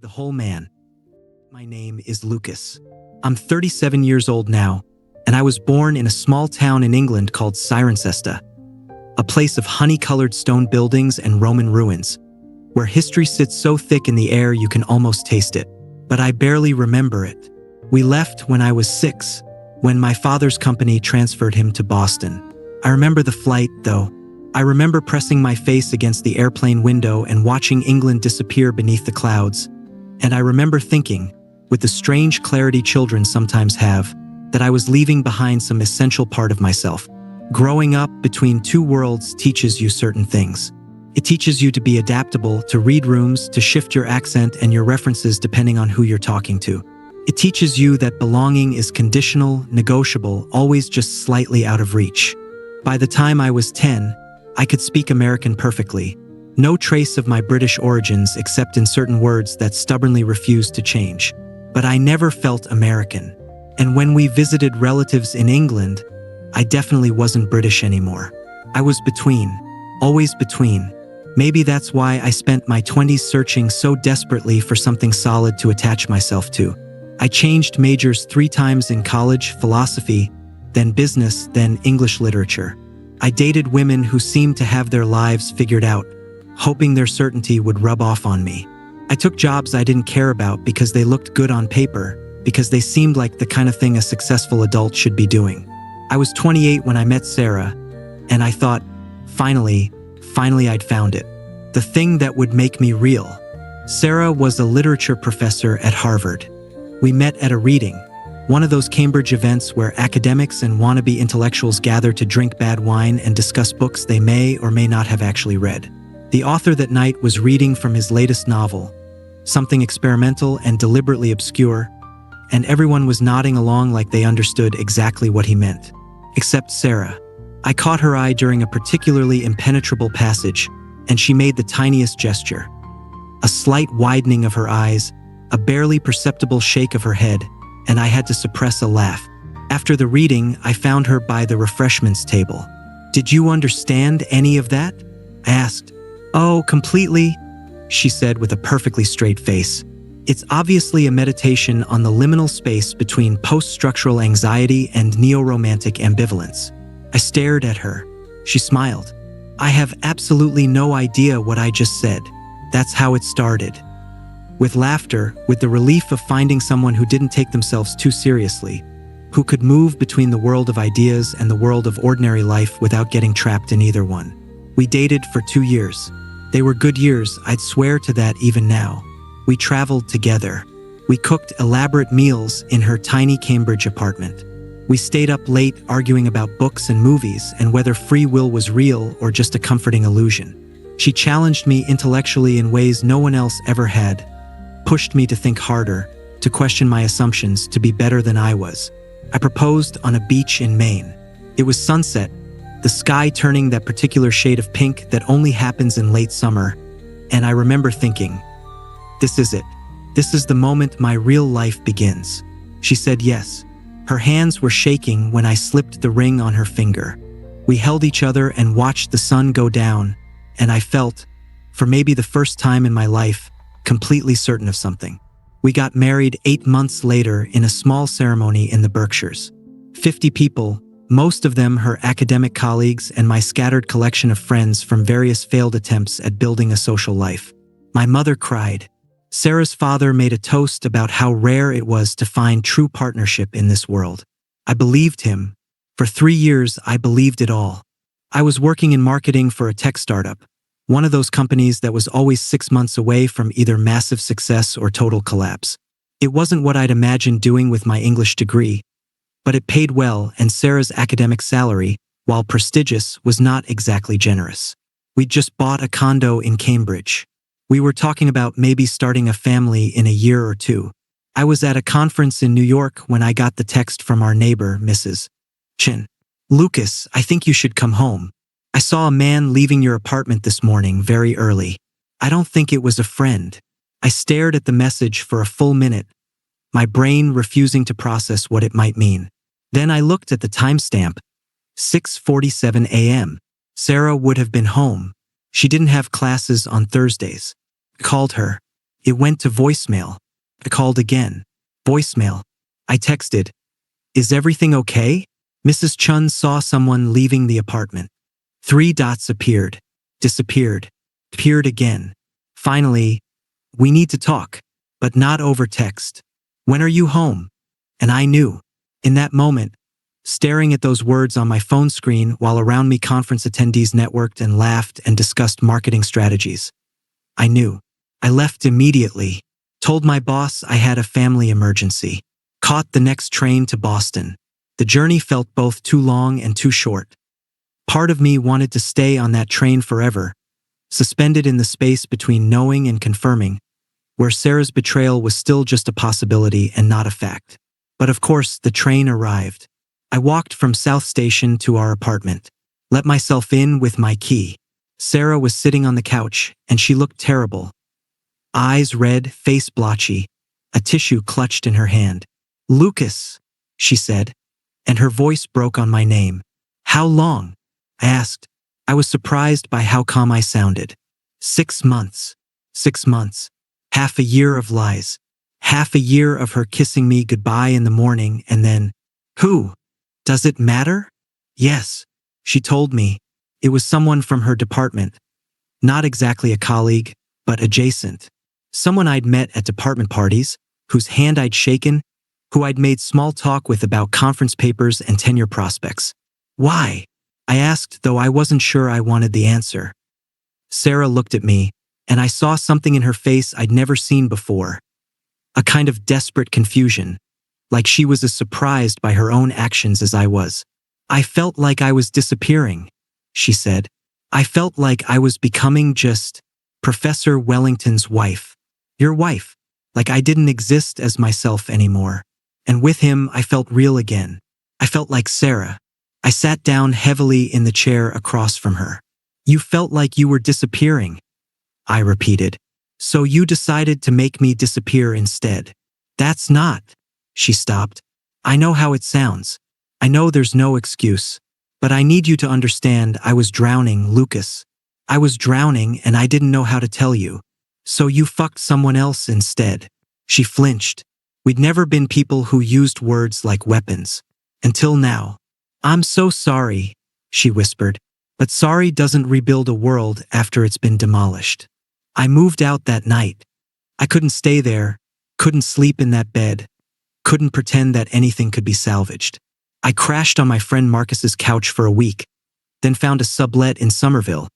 the whole man. My name is Lucas. I'm 37 years old now, and I was born in a small town in England called Cirencester, a place of honey-colored stone buildings and Roman ruins, where history sits so thick in the air you can almost taste it. But I barely remember it. We left when I was 6, when my father's company transferred him to Boston. I remember the flight, though. I remember pressing my face against the airplane window and watching England disappear beneath the clouds. And I remember thinking, with the strange clarity children sometimes have, that I was leaving behind some essential part of myself. Growing up between two worlds teaches you certain things. It teaches you to be adaptable, to read rooms, to shift your accent and your references depending on who you're talking to. It teaches you that belonging is conditional, negotiable, always just slightly out of reach. By the time I was 10, I could speak American perfectly. No trace of my British origins except in certain words that stubbornly refused to change. But I never felt American. And when we visited relatives in England, I definitely wasn't British anymore. I was between, always between. Maybe that's why I spent my 20s searching so desperately for something solid to attach myself to. I changed majors 3 times in college: philosophy, then business, then English literature. I dated women who seemed to have their lives figured out, hoping their certainty would rub off on me. I took jobs I didn't care about because they looked good on paper, because they seemed like the kind of thing a successful adult should be doing. I was 28 when I met Sarah, and I thought, finally I'd found it. The thing that would make me real. Sarah was a literature professor at Harvard. We met at a reading, one of those Cambridge events where academics and wannabe intellectuals gather to drink bad wine and discuss books they may or may not have actually read. The author that night was reading from his latest novel, something experimental and deliberately obscure, and everyone was nodding along like they understood exactly what he meant. Except Sarah. I caught her eye during a particularly impenetrable passage, and she made the tiniest gesture. A slight widening of her eyes, a barely perceptible shake of her head, and I had to suppress a laugh. After the reading, I found her by the refreshments table. "Did you understand any of that?" I asked. "Oh, completely," she said with a perfectly straight face. "It's obviously a meditation on the liminal space between post-structural anxiety and neo-romantic ambivalence." I stared at her. She smiled. "I have absolutely no idea what I just said. That's how it started." With laughter, with the relief of finding someone who didn't take themselves too seriously, who could move between the world of ideas and the world of ordinary life without getting trapped in either one. We dated for 2 years. They were good years, I'd swear to that even now. We traveled together. We cooked elaborate meals in her tiny Cambridge apartment. We stayed up late arguing about books and movies and whether free will was real or just a comforting illusion. She challenged me intellectually in ways no one else ever had, pushed me to think harder, to question my assumptions, to be better than I was. I proposed on a beach in Maine. It was sunset, the sky turning that particular shade of pink that only happens in late summer, and I remember thinking, this is it. This is the moment my real life begins. She said yes. Her hands were shaking when I slipped the ring on her finger. We held each other and watched the sun go down, and I felt, for maybe the first time in my life, completely certain of something. We got married 8 months later in a small ceremony in the Berkshires. 50 people, most of them her academic colleagues and my scattered collection of friends from various failed attempts at building a social life. My mother cried. Sarah's father made a toast about how rare it was to find true partnership in this world. I believed him. For 3 years, I believed it all. I was working in marketing for a tech startup, one of those companies that was always 6 months away from either massive success or total collapse. It wasn't what I'd imagined doing with my English degree, but it paid well, and Sarah's academic salary, while prestigious, was not exactly generous. We'd just bought a condo in Cambridge. We were talking about maybe starting a family in a year or 2. I was at a conference in New York when I got the text from our neighbor, Mrs. Chin. "Lucas, I think you should come home. I saw a man leaving your apartment this morning very early. I don't think it was a friend." I stared at the message for a full minute, my brain refusing to process what it might mean. Then I looked at the timestamp, 6:47 a.m. Sarah would have been home. She didn't have classes on Thursdays. I called her. It went to voicemail. I called again. Voicemail. I texted, "Is everything okay?" Mrs. Chun saw someone leaving the apartment. 3 dots appeared, disappeared, appeared again. Finally, "We need to talk, but not over text. When are you home?" And I knew, in that moment, staring at those words on my phone screen while around me conference attendees networked and laughed and discussed marketing strategies. I knew. I left immediately, told my boss I had a family emergency, caught the next train to Boston. The journey felt both too long and too short. Part of me wanted to stay on that train forever, suspended in the space between knowing and confirming, where Sarah's betrayal was still just a possibility and not a fact. But of course, the train arrived. I walked from South Station to our apartment, let myself in with my key. Sarah was sitting on the couch, and she looked terrible. Eyes red, face blotchy, a tissue clutched in her hand. "Lucas," she said, and her voice broke on my name. "How long?" I asked. I was surprised by how calm I sounded. 6 months. 6 months. Half a year of lies. Half a year of her kissing me goodbye in the morning and then, "Who? Does it matter?" "Yes," she told me. It was someone from her department. Not exactly a colleague, but adjacent. Someone I'd met at department parties, whose hand I'd shaken, who I'd made small talk with about conference papers and tenure prospects. "Why?" I asked, though I wasn't sure I wanted the answer. Sarah looked at me, and I saw something in her face I'd never seen before. A kind of desperate confusion, like she was as surprised by her own actions as I was. "I felt like I was disappearing," she said. "I felt like I was becoming just Professor Wellington's wife. Your wife. Like I didn't exist as myself anymore. And with him, I felt real again. I felt like Sarah." I sat down heavily in the chair across from her. "You felt like you were disappearing," I repeated. "So you decided to make me disappear instead." "That's not." She stopped. "I know how it sounds. I know there's no excuse. But I need you to understand I was drowning, Lucas. I was drowning and I didn't know how to tell you. So you fucked someone else instead." She flinched. We'd never been people who used words like weapons. Until now. "I'm so sorry," she whispered. "But sorry doesn't rebuild a world after it's been demolished." I moved out that night. I couldn't stay there, couldn't sleep in that bed, couldn't pretend that anything could be salvaged. I crashed on my friend Marcus's couch for a week, then found a sublet in Somerville,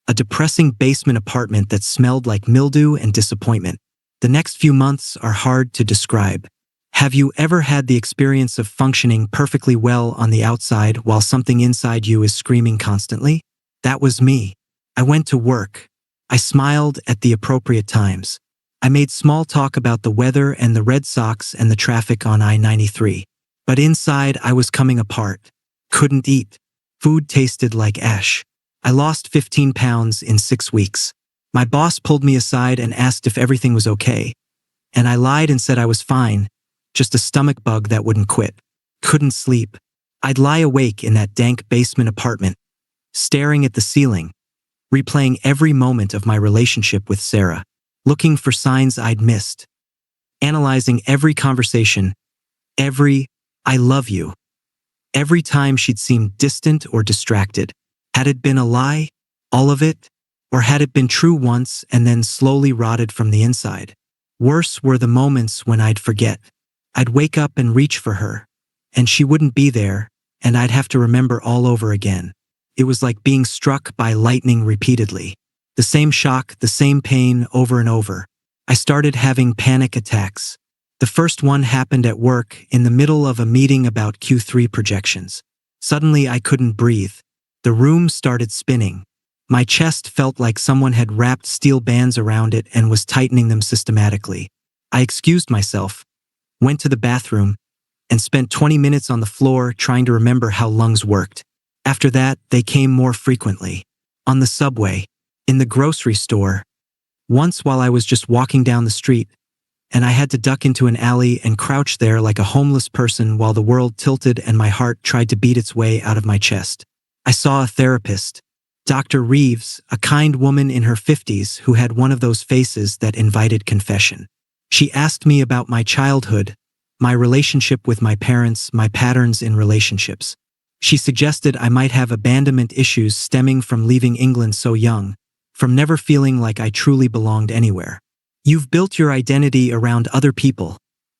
a depressing basement apartment that smelled like mildew and disappointment. The next few months are hard to describe. Have you ever had the experience of functioning perfectly well on the outside while something inside you is screaming constantly? That was me. I went to work. I smiled at the appropriate times. I made small talk about the weather and the Red Sox and the traffic on I-93. But inside, I was coming apart. Couldn't eat. Food tasted like ash. I lost 15 pounds in 6 weeks. My boss pulled me aside and asked if everything was okay. And I lied and said I was fine, just a stomach bug that wouldn't quit. Couldn't sleep. I'd lie awake in that dank basement apartment, staring at the ceiling, replaying every moment of my relationship with Sarah, looking for signs I'd missed, analyzing every conversation, every "I love you." Every time she'd seemed distant or distracted. Had it been a lie, all of it? Or had it been true once and then slowly rotted from the inside? Worse were the moments when I'd forget. I'd wake up and reach for her, and she wouldn't be there, and I'd have to remember all over again. It was like being struck by lightning repeatedly. The same shock, the same pain over and over. I started having panic attacks. The first one happened at work in the middle of a meeting about Q3 projections. Suddenly I couldn't breathe. The room started spinning. My chest felt like someone had wrapped steel bands around it and was tightening them systematically. I excused myself, went to the bathroom, and spent 20 minutes on the floor trying to remember how lungs worked. After that, they came more frequently. On the subway, in the grocery store, once while I was just walking down the street, and I had to duck into an alley and crouch there like a homeless person while the world tilted and my heart tried to beat its way out of my chest. I saw a therapist. Dr. Reeves, a kind woman in her 50s who had one of those faces that invited confession. She asked me about my childhood, my relationship with my parents, my patterns in relationships. She suggested I might have abandonment issues stemming from leaving England so young, from never feeling like I truly belonged anywhere. You've built your identity around other people,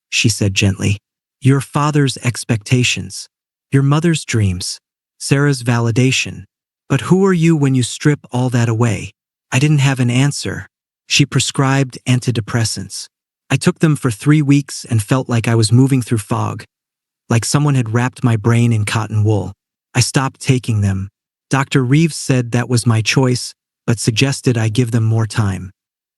she said gently. Your father's expectations, your mother's dreams, Sarah's validation. But who are you when you strip all that away? I didn't have an answer. She prescribed antidepressants. I took them for 3 weeks and felt like I was moving through fog, like someone had wrapped my brain in cotton wool. I stopped taking them. Dr. Reeves said that was my choice, but suggested I give them more time.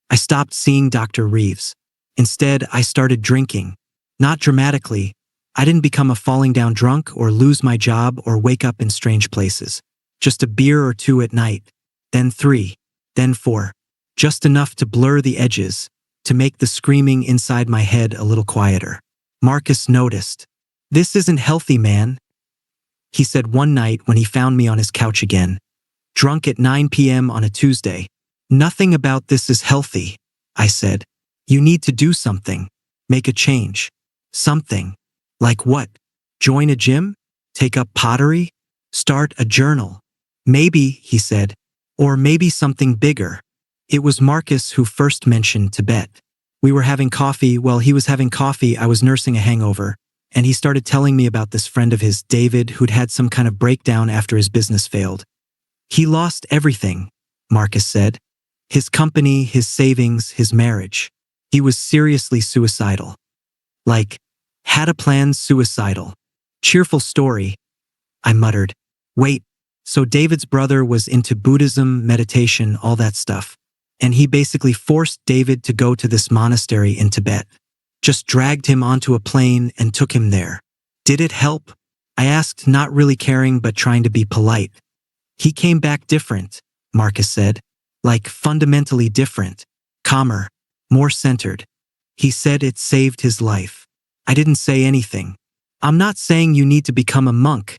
I stopped seeing Dr. Reeves. Instead, I started drinking. Not dramatically. I didn't become a falling down drunk or lose my job or wake up in strange places. Just a beer or two at night. Then 3. Then 4. Just enough to blur the edges, to make the screaming inside my head a little quieter. Marcus noticed. This isn't healthy, man, he said one night when he found me on his couch again, drunk at 9 p.m. on a Tuesday. Nothing about this is healthy, I said. You need to do something. Make a change. Something. Like what? Join a gym? Take up pottery? Start a journal? Maybe, he said. Or maybe something bigger. It was Marcus who first mentioned Tibet. We were having coffee. While he was having coffee, I was nursing a hangover, and he started telling me about this friend of his, David, who'd had some kind of breakdown after his business failed. He lost everything, Marcus said. His company, his savings, his marriage. He was seriously suicidal. Like, had a plan, suicidal. Cheerful story, I muttered. Wait, so David's brother was into Buddhism, meditation, all that stuff. And he basically forced David to go to this monastery in Tibet. Just dragged him onto a plane and took him there. Did it help? I asked, not really caring but trying to be polite. He came back different, Marcus said. Like fundamentally different. Calmer. More centered. He said it saved his life. I didn't say anything. I'm not saying you need to become a monk,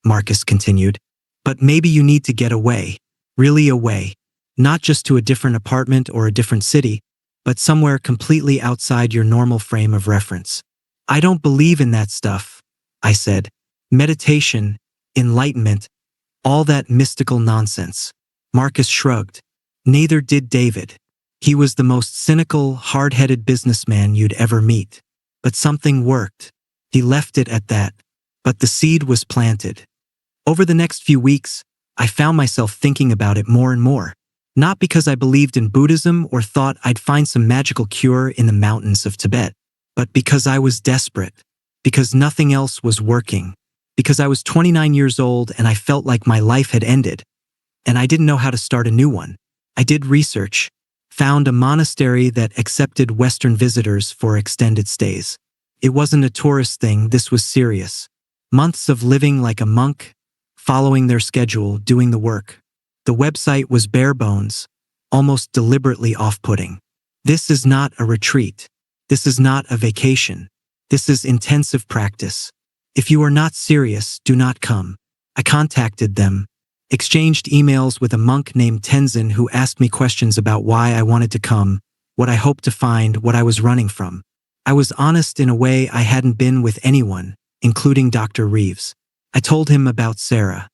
Marcus continued. But maybe you need to get away. Really away. Not just to a different apartment or a different city, but somewhere completely outside your normal frame of reference. I don't believe in that stuff, I said. Meditation, enlightenment, all that mystical nonsense. Marcus shrugged. Neither did David. He was the most cynical, hard-headed businessman you'd ever meet. But something worked. He left it at that. But the seed was planted. Over the next few weeks, I found myself thinking about it more and more. Not because I believed in Buddhism or thought I'd find some magical cure in the mountains of Tibet, but because I was desperate. Because nothing else was working. Because I was 29 years old and I felt like my life had ended. And I didn't know how to start a new one. I did research. Found a monastery that accepted Western visitors for extended stays. It wasn't a tourist thing, this was serious. Months of living like a monk, following their schedule, doing the work. The website was bare bones, almost deliberately off-putting. This is not a retreat. This is not a vacation. This is intensive practice. If you are not serious, do not come. I contacted them, exchanged emails with a monk named Tenzin who asked me questions about why I wanted to come, what I hoped to find, what I was running from. I was honest in a way I hadn't been with anyone, including Dr. Reeves. I told him about Sarah.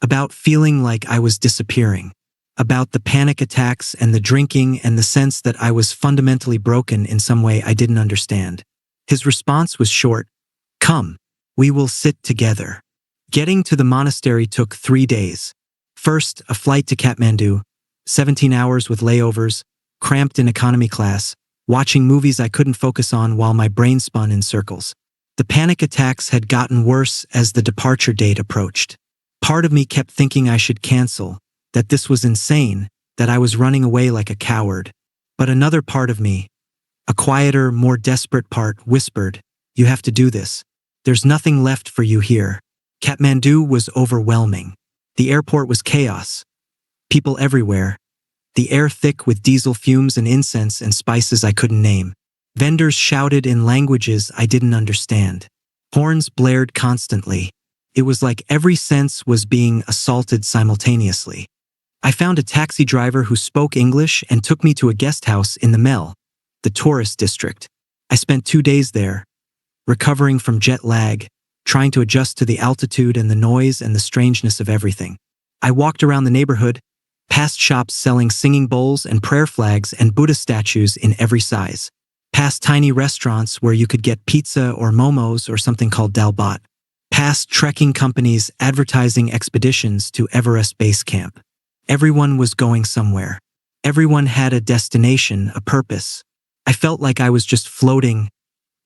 About feeling like I was disappearing. About the panic attacks and the drinking and the sense that I was fundamentally broken in some way I didn't understand. His response was short. Come. We will sit together. Getting to the monastery took 3 days. First, a flight to Kathmandu, 17 hours with layovers, cramped in economy class, watching movies I couldn't focus on while my brain spun in circles. The panic attacks had gotten worse as the departure date approached. Part of me kept thinking I should cancel, that this was insane, that I was running away like a coward. But another part of me, a quieter, more desperate part, whispered, you have to do this. There's nothing left for you here. Kathmandu was overwhelming. The airport was chaos. People everywhere. The air thick with diesel fumes and incense and spices I couldn't name. Vendors shouted in languages I didn't understand. Horns blared constantly. It was like every sense was being assaulted simultaneously. I found a taxi driver who spoke English and took me to a guest house in the Mel, the tourist district. I spent 2 days there, recovering from jet lag, trying to adjust to the altitude and the noise and the strangeness of everything. I walked around the neighborhood, past shops selling singing bowls and prayer flags and Buddha statues in every size, past tiny restaurants where you could get pizza or momos or something called dalbat, past trekking companies advertising expeditions to Everest Base Camp. Everyone was going somewhere. Everyone had a destination, a purpose. I felt like I was just floating,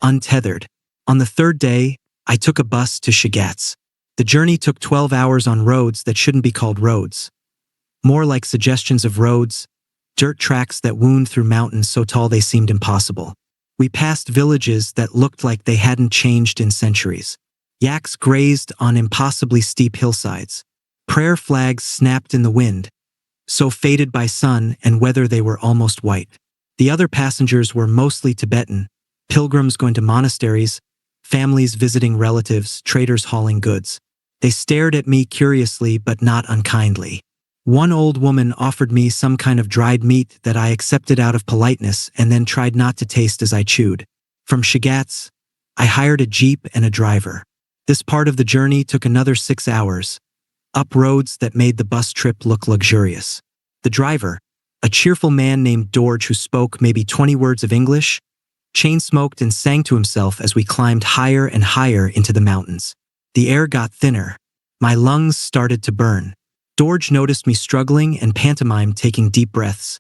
untethered. On the third day, I took a bus to Shigatse. The journey took 12 hours on roads that shouldn't be called roads. More like suggestions of roads, dirt tracks that wound through mountains so tall they seemed impossible. We passed villages that looked like they hadn't changed in centuries. Yaks grazed on impossibly steep hillsides. Prayer flags snapped in the wind, so faded by sun and weather they were almost white. The other passengers were mostly Tibetan, pilgrims going to monasteries, families visiting relatives, traders hauling goods. They stared at me curiously but not unkindly. One old woman offered me some kind of dried meat that I accepted out of politeness and then tried not to taste as I chewed. From Shigatse, I hired a jeep and a driver. This part of the journey took another 6 hours, up roads that made the bus trip look luxurious. The driver, a cheerful man named Dorj who spoke maybe 20 words of English, chain-smoked and sang to himself as we climbed higher and higher into the mountains. The air got thinner. My lungs started to burn. Dorj noticed me struggling and pantomimed taking deep breaths,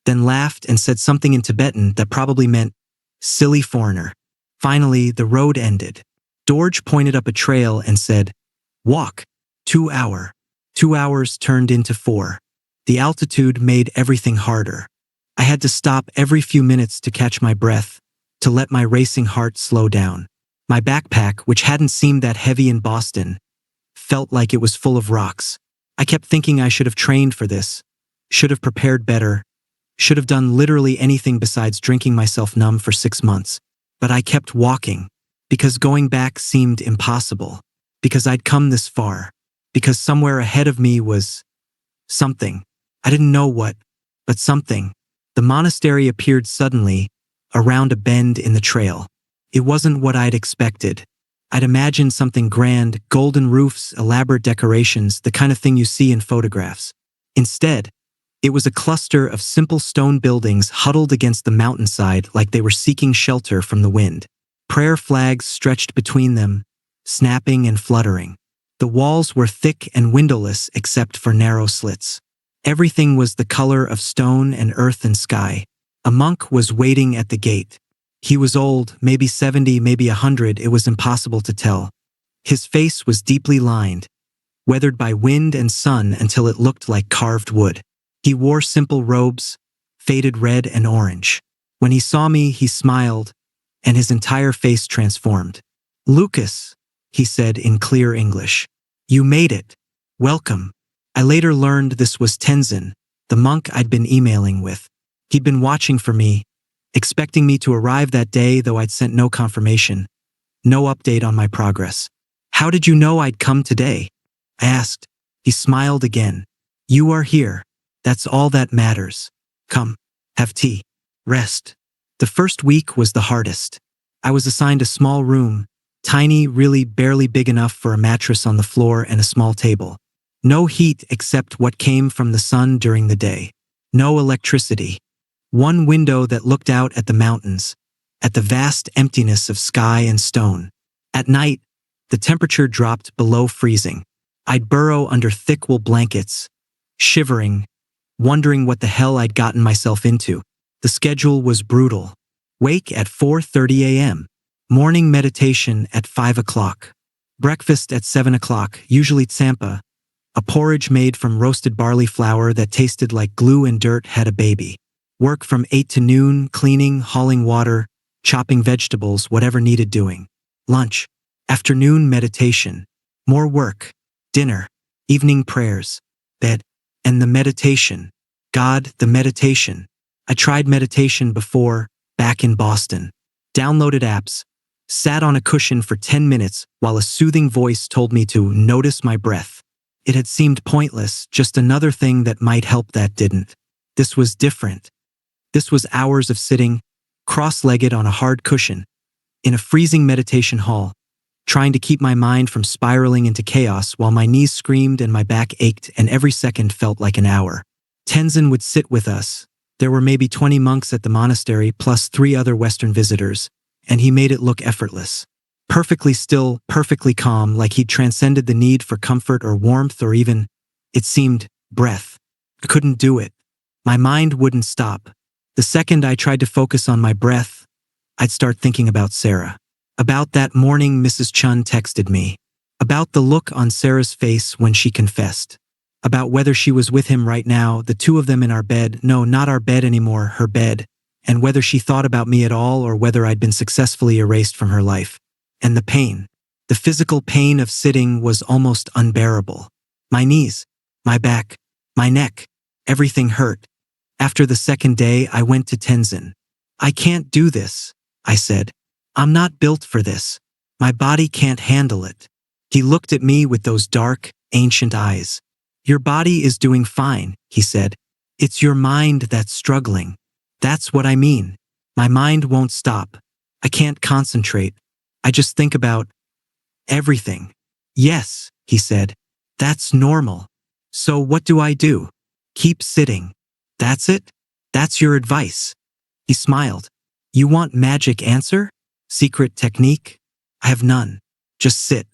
then laughed and said something in Tibetan that probably meant, "Silly foreigner." Finally, the road ended. Dorj pointed up a trail and said, "Walk." 2 hour. 2 hours turned into 4. The altitude made everything harder. I had to stop every few minutes to catch my breath, to let my racing heart slow down. My backpack, which hadn't seemed that heavy in Boston, felt like it was full of rocks. I kept thinking I should have trained for this, should have prepared better, should have done literally anything besides drinking myself numb for 6 months. But I kept walking, because going back seemed impossible, because I'd come this far, because somewhere ahead of me was something. I didn't know what, but something. The monastery appeared suddenly, around a bend in the trail. It wasn't what I'd expected. I'd imagined something grand, golden roofs, elaborate decorations, the kind of thing you see in photographs. Instead, it was a cluster of simple stone buildings huddled against the mountainside like they were seeking shelter from the wind. Prayer flags stretched between them, snapping and fluttering. The walls were thick and windowless except for narrow slits. Everything was the color of stone and earth and sky. A monk was waiting at the gate. He was old, maybe 70, maybe 100, it was impossible to tell. His face was deeply lined, weathered by wind and sun until it looked like carved wood. He wore simple robes, faded red and orange. When he saw me, he smiled, and his entire face transformed. "Lucas," he said in clear English. "You made it. Welcome." I later learned this was Tenzin, the monk I'd been emailing with. He'd been watching for me, expecting me to arrive that day, though I'd sent no confirmation, no update on my progress. "How did you know I'd come today?" I asked. He smiled again. "You are here. That's all that matters. Come, have tea. Rest." The first week was the hardest. I was assigned a small room, tiny, really barely big enough for a mattress on the floor and a small table. No heat except what came from the sun during the day. No electricity. One window that looked out at the mountains, at the vast emptiness of sky and stone. At night, the temperature dropped below freezing. I'd burrow under thick wool blankets, shivering, wondering what the hell I'd gotten myself into. The schedule was brutal. Wake at 4:30 a.m. Morning meditation at 5 o'clock. Breakfast at 7 o'clock, usually tsampa, a porridge made from roasted barley flour that tasted like glue and dirt had a baby. Work from 8 to noon, cleaning, hauling water, chopping vegetables, whatever needed doing. Lunch. Afternoon meditation. More work. Dinner. Evening prayers. Bed. And the meditation. God, the meditation. I tried meditation before, back in Boston. Downloaded apps, sat on a cushion for 10 minutes while a soothing voice told me to notice my breath. It had seemed pointless, just another thing that might help that didn't. This was different. This was hours of sitting, cross-legged on a hard cushion, in a freezing meditation hall, trying to keep my mind from spiraling into chaos while my knees screamed and my back ached and every second felt like an hour. Tenzin would sit with us. There were maybe 20 monks at the monastery plus 3 other Western visitors, and he made it look effortless. Perfectly still, perfectly calm, like he'd transcended the need for comfort or warmth or even, it seemed, breath. I couldn't do it. My mind wouldn't stop. The second I tried to focus on my breath, I'd start thinking about Sarah. About that morning Mrs. Chun texted me. About the look on Sarah's face when she confessed. About whether she was with him right now, the two of them in our bed, no, not our bed anymore, her bed, and whether she thought about me at all or whether I'd been successfully erased from her life. And the pain. The physical pain of sitting was almost unbearable. My knees, my back, my neck, everything hurt. After the second day, I went to Tenzin. I can't do this, I said. I'm not built for this. My body can't handle it. He looked at me with those dark, ancient eyes. Your body is doing fine, he said. It's your mind that's struggling. That's what I mean. My mind won't stop. I can't concentrate. I just think about everything. Yes, he said. That's normal. So what do I do? Keep sitting. That's it? That's your advice? He smiled. You want magic answer? Secret technique? I have none. Just sit.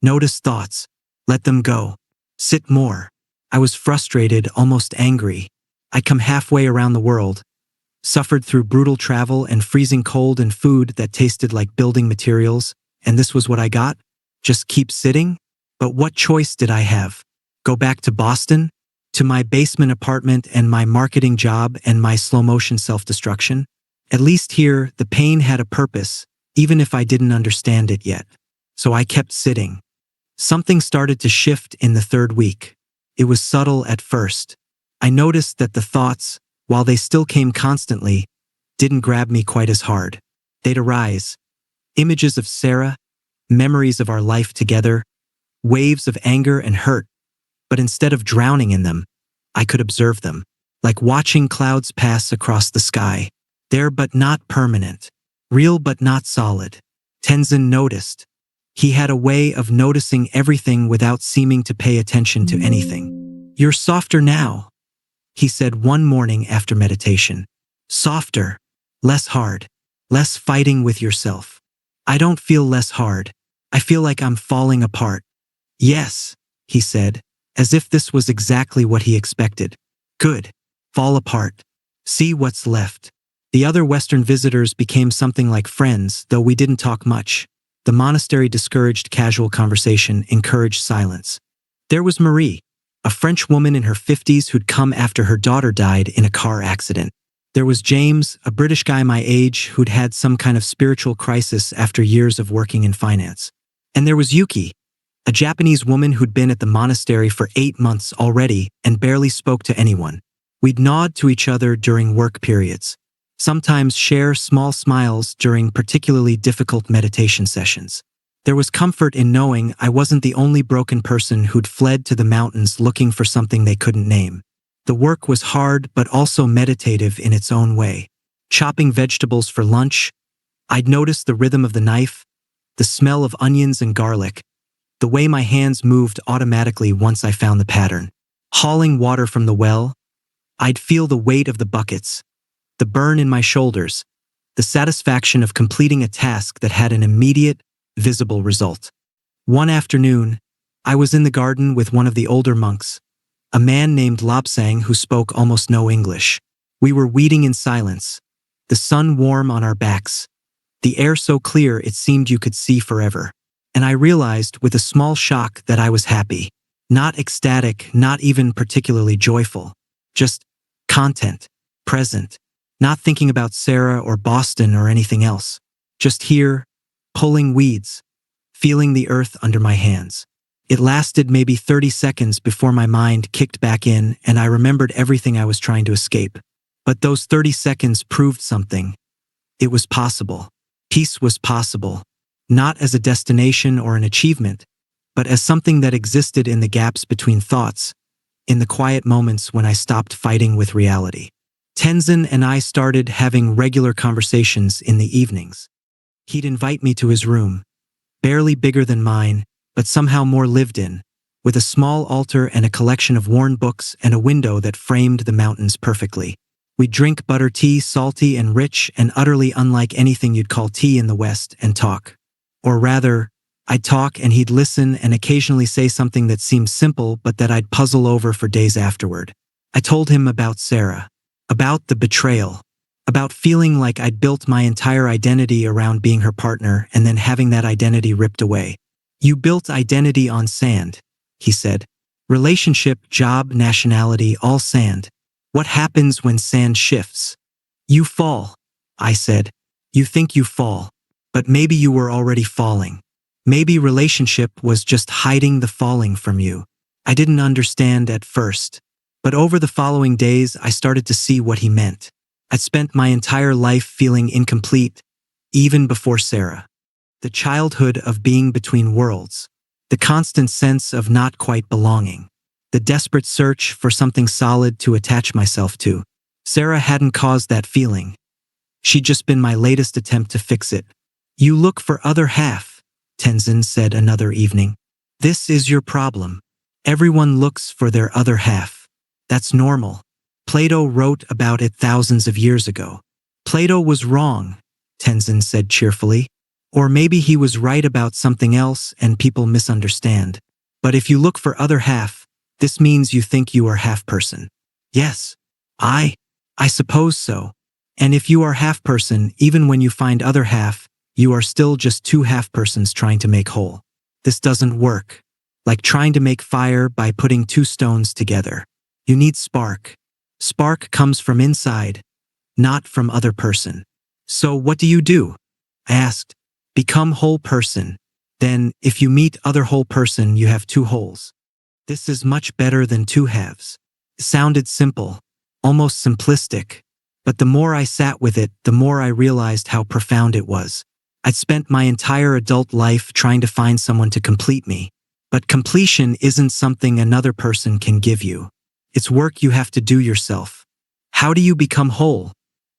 Notice thoughts. Let them go. Sit more. I was frustrated, almost angry. I'd come halfway around the world, suffered through brutal travel and freezing cold and food that tasted like building materials, and this was what I got? Just keep sitting? But what choice did I have? Go back to Boston? To my basement apartment and my marketing job and my slow-motion self-destruction? At least here, the pain had a purpose, even if I didn't understand it yet. So I kept sitting. Something started to shift in the third week. It was subtle at first. I noticed that the thoughts, while they still came constantly, didn't grab me quite as hard. They'd arise. Images of Sarah, memories of our life together, waves of anger and hurt. But instead of drowning in them, I could observe them, like watching clouds pass across the sky. There but not permanent. Real but not solid. Tenzin noticed. He had a way of noticing everything without seeming to pay attention to anything. You're softer now, he said one morning after meditation. Softer. Less hard. Less fighting with yourself. I don't feel less hard. I feel like I'm falling apart. Yes, he said, as if this was exactly what he expected. Good. Fall apart. See what's left. The other Western visitors became something like friends, though we didn't talk much. The monastery discouraged casual conversation, encouraged silence. There was Marie, a French woman in her 50s who'd come after her daughter died in a car accident. There was James, a British guy my age who'd had some kind of spiritual crisis after years of working in finance. And there was Yuki, a Japanese woman who'd been at the monastery for 8 months already and barely spoke to anyone. We'd nod to each other during work periods. Sometimes share small smiles during particularly difficult meditation sessions. There was comfort in knowing I wasn't the only broken person who'd fled to the mountains looking for something they couldn't name. The work was hard but also meditative in its own way. Chopping vegetables for lunch, I'd notice the rhythm of the knife, the smell of onions and garlic, the way my hands moved automatically once I found the pattern. Hauling water from the well, I'd feel the weight of the buckets, the burn in my shoulders, the satisfaction of completing a task that had an immediate, visible result. One afternoon, I was in the garden with one of the older monks, a man named Lobsang who spoke almost no English. We were weeding in silence, the sun warm on our backs, the air so clear it seemed you could see forever. And I realized with a small shock that I was happy. Not ecstatic, not even particularly joyful. Just content, present. Not thinking about Sarah or Boston or anything else. Just here, pulling weeds, feeling the earth under my hands. It lasted maybe 30 seconds before my mind kicked back in and I remembered everything I was trying to escape. But those 30 seconds proved something. It was possible. Peace was possible. not as a destination or an achievement, but as something that existed in the gaps between thoughts, in the quiet moments when I stopped fighting with reality. Tenzin and I started having regular conversations in the evenings. He'd invite me to his room, barely bigger than mine, but somehow more lived in, with a small altar and a collection of worn books and a window that framed the mountains perfectly. We'd drink butter tea, salty and rich and utterly unlike anything you'd call tea in the West, and talk. Or rather, I'd talk and he'd listen and occasionally say something that seemed simple but that I'd puzzle over for days afterward. I told him about Sarah, about the betrayal, about feeling like I'd built my entire identity around being her partner and then having that identity ripped away. "You built identity on sand," he said. "Relationship, job, nationality, all sand. What happens when sand shifts?" "You fall," I said. "You think you fall. But maybe you were already falling. Maybe relationship was just hiding the falling from you." I didn't understand at first, but over the following days I started to see what he meant. I'd spent my entire life feeling incomplete, even before Sarah. The childhood of being between worlds, the constant sense of not quite belonging, the desperate search for something solid to attach myself to. Sarah hadn't caused that feeling. She'd just been my latest attempt to fix it. "You look for other half," Tenzin said another evening. "This is your problem. Everyone looks for their other half. That's normal. Plato wrote about it thousands of years ago." "Plato was wrong," Tenzin said cheerfully. "Or maybe he was right about something else and people misunderstand. But if you look for other half, this means you think you are half-person." "Yes. I suppose so. And if you are half-person, even when you find other half, you are still just two half-persons trying to make whole. This doesn't work. Like trying to make fire by putting two stones together. You need spark. Spark comes from inside, not from other person." "So what do you do?" I asked. "Become whole person. Then, if you meet other whole person, you have two wholes. This is much better than two halves." It sounded simple, almost simplistic, but the more I sat with it, the more I realized how profound it was. I'd spent my entire adult life trying to find someone to complete me, but completion isn't something another person can give you. It's work you have to do yourself. "How do you become whole?"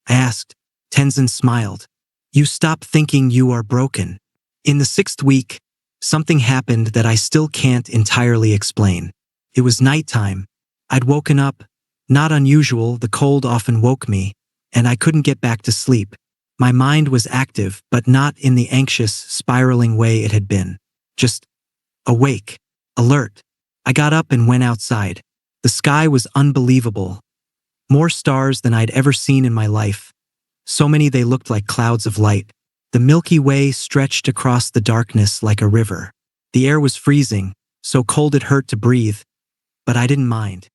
I asked. Tenzin smiled. "You stop thinking you are broken." In the 6th week, something happened that I still can't entirely explain. It was nighttime. I'd woken up. Not unusual, the cold often woke me, and I couldn't get back to sleep. My mind was active, but not in the anxious, spiraling way it had been. Just awake, alert. I got up and went outside. The sky was unbelievable. More stars than I'd ever seen in my life. So many they looked like clouds of light. The Milky Way stretched across the darkness like a river. The air was freezing, so cold it hurt to breathe, but I didn't mind.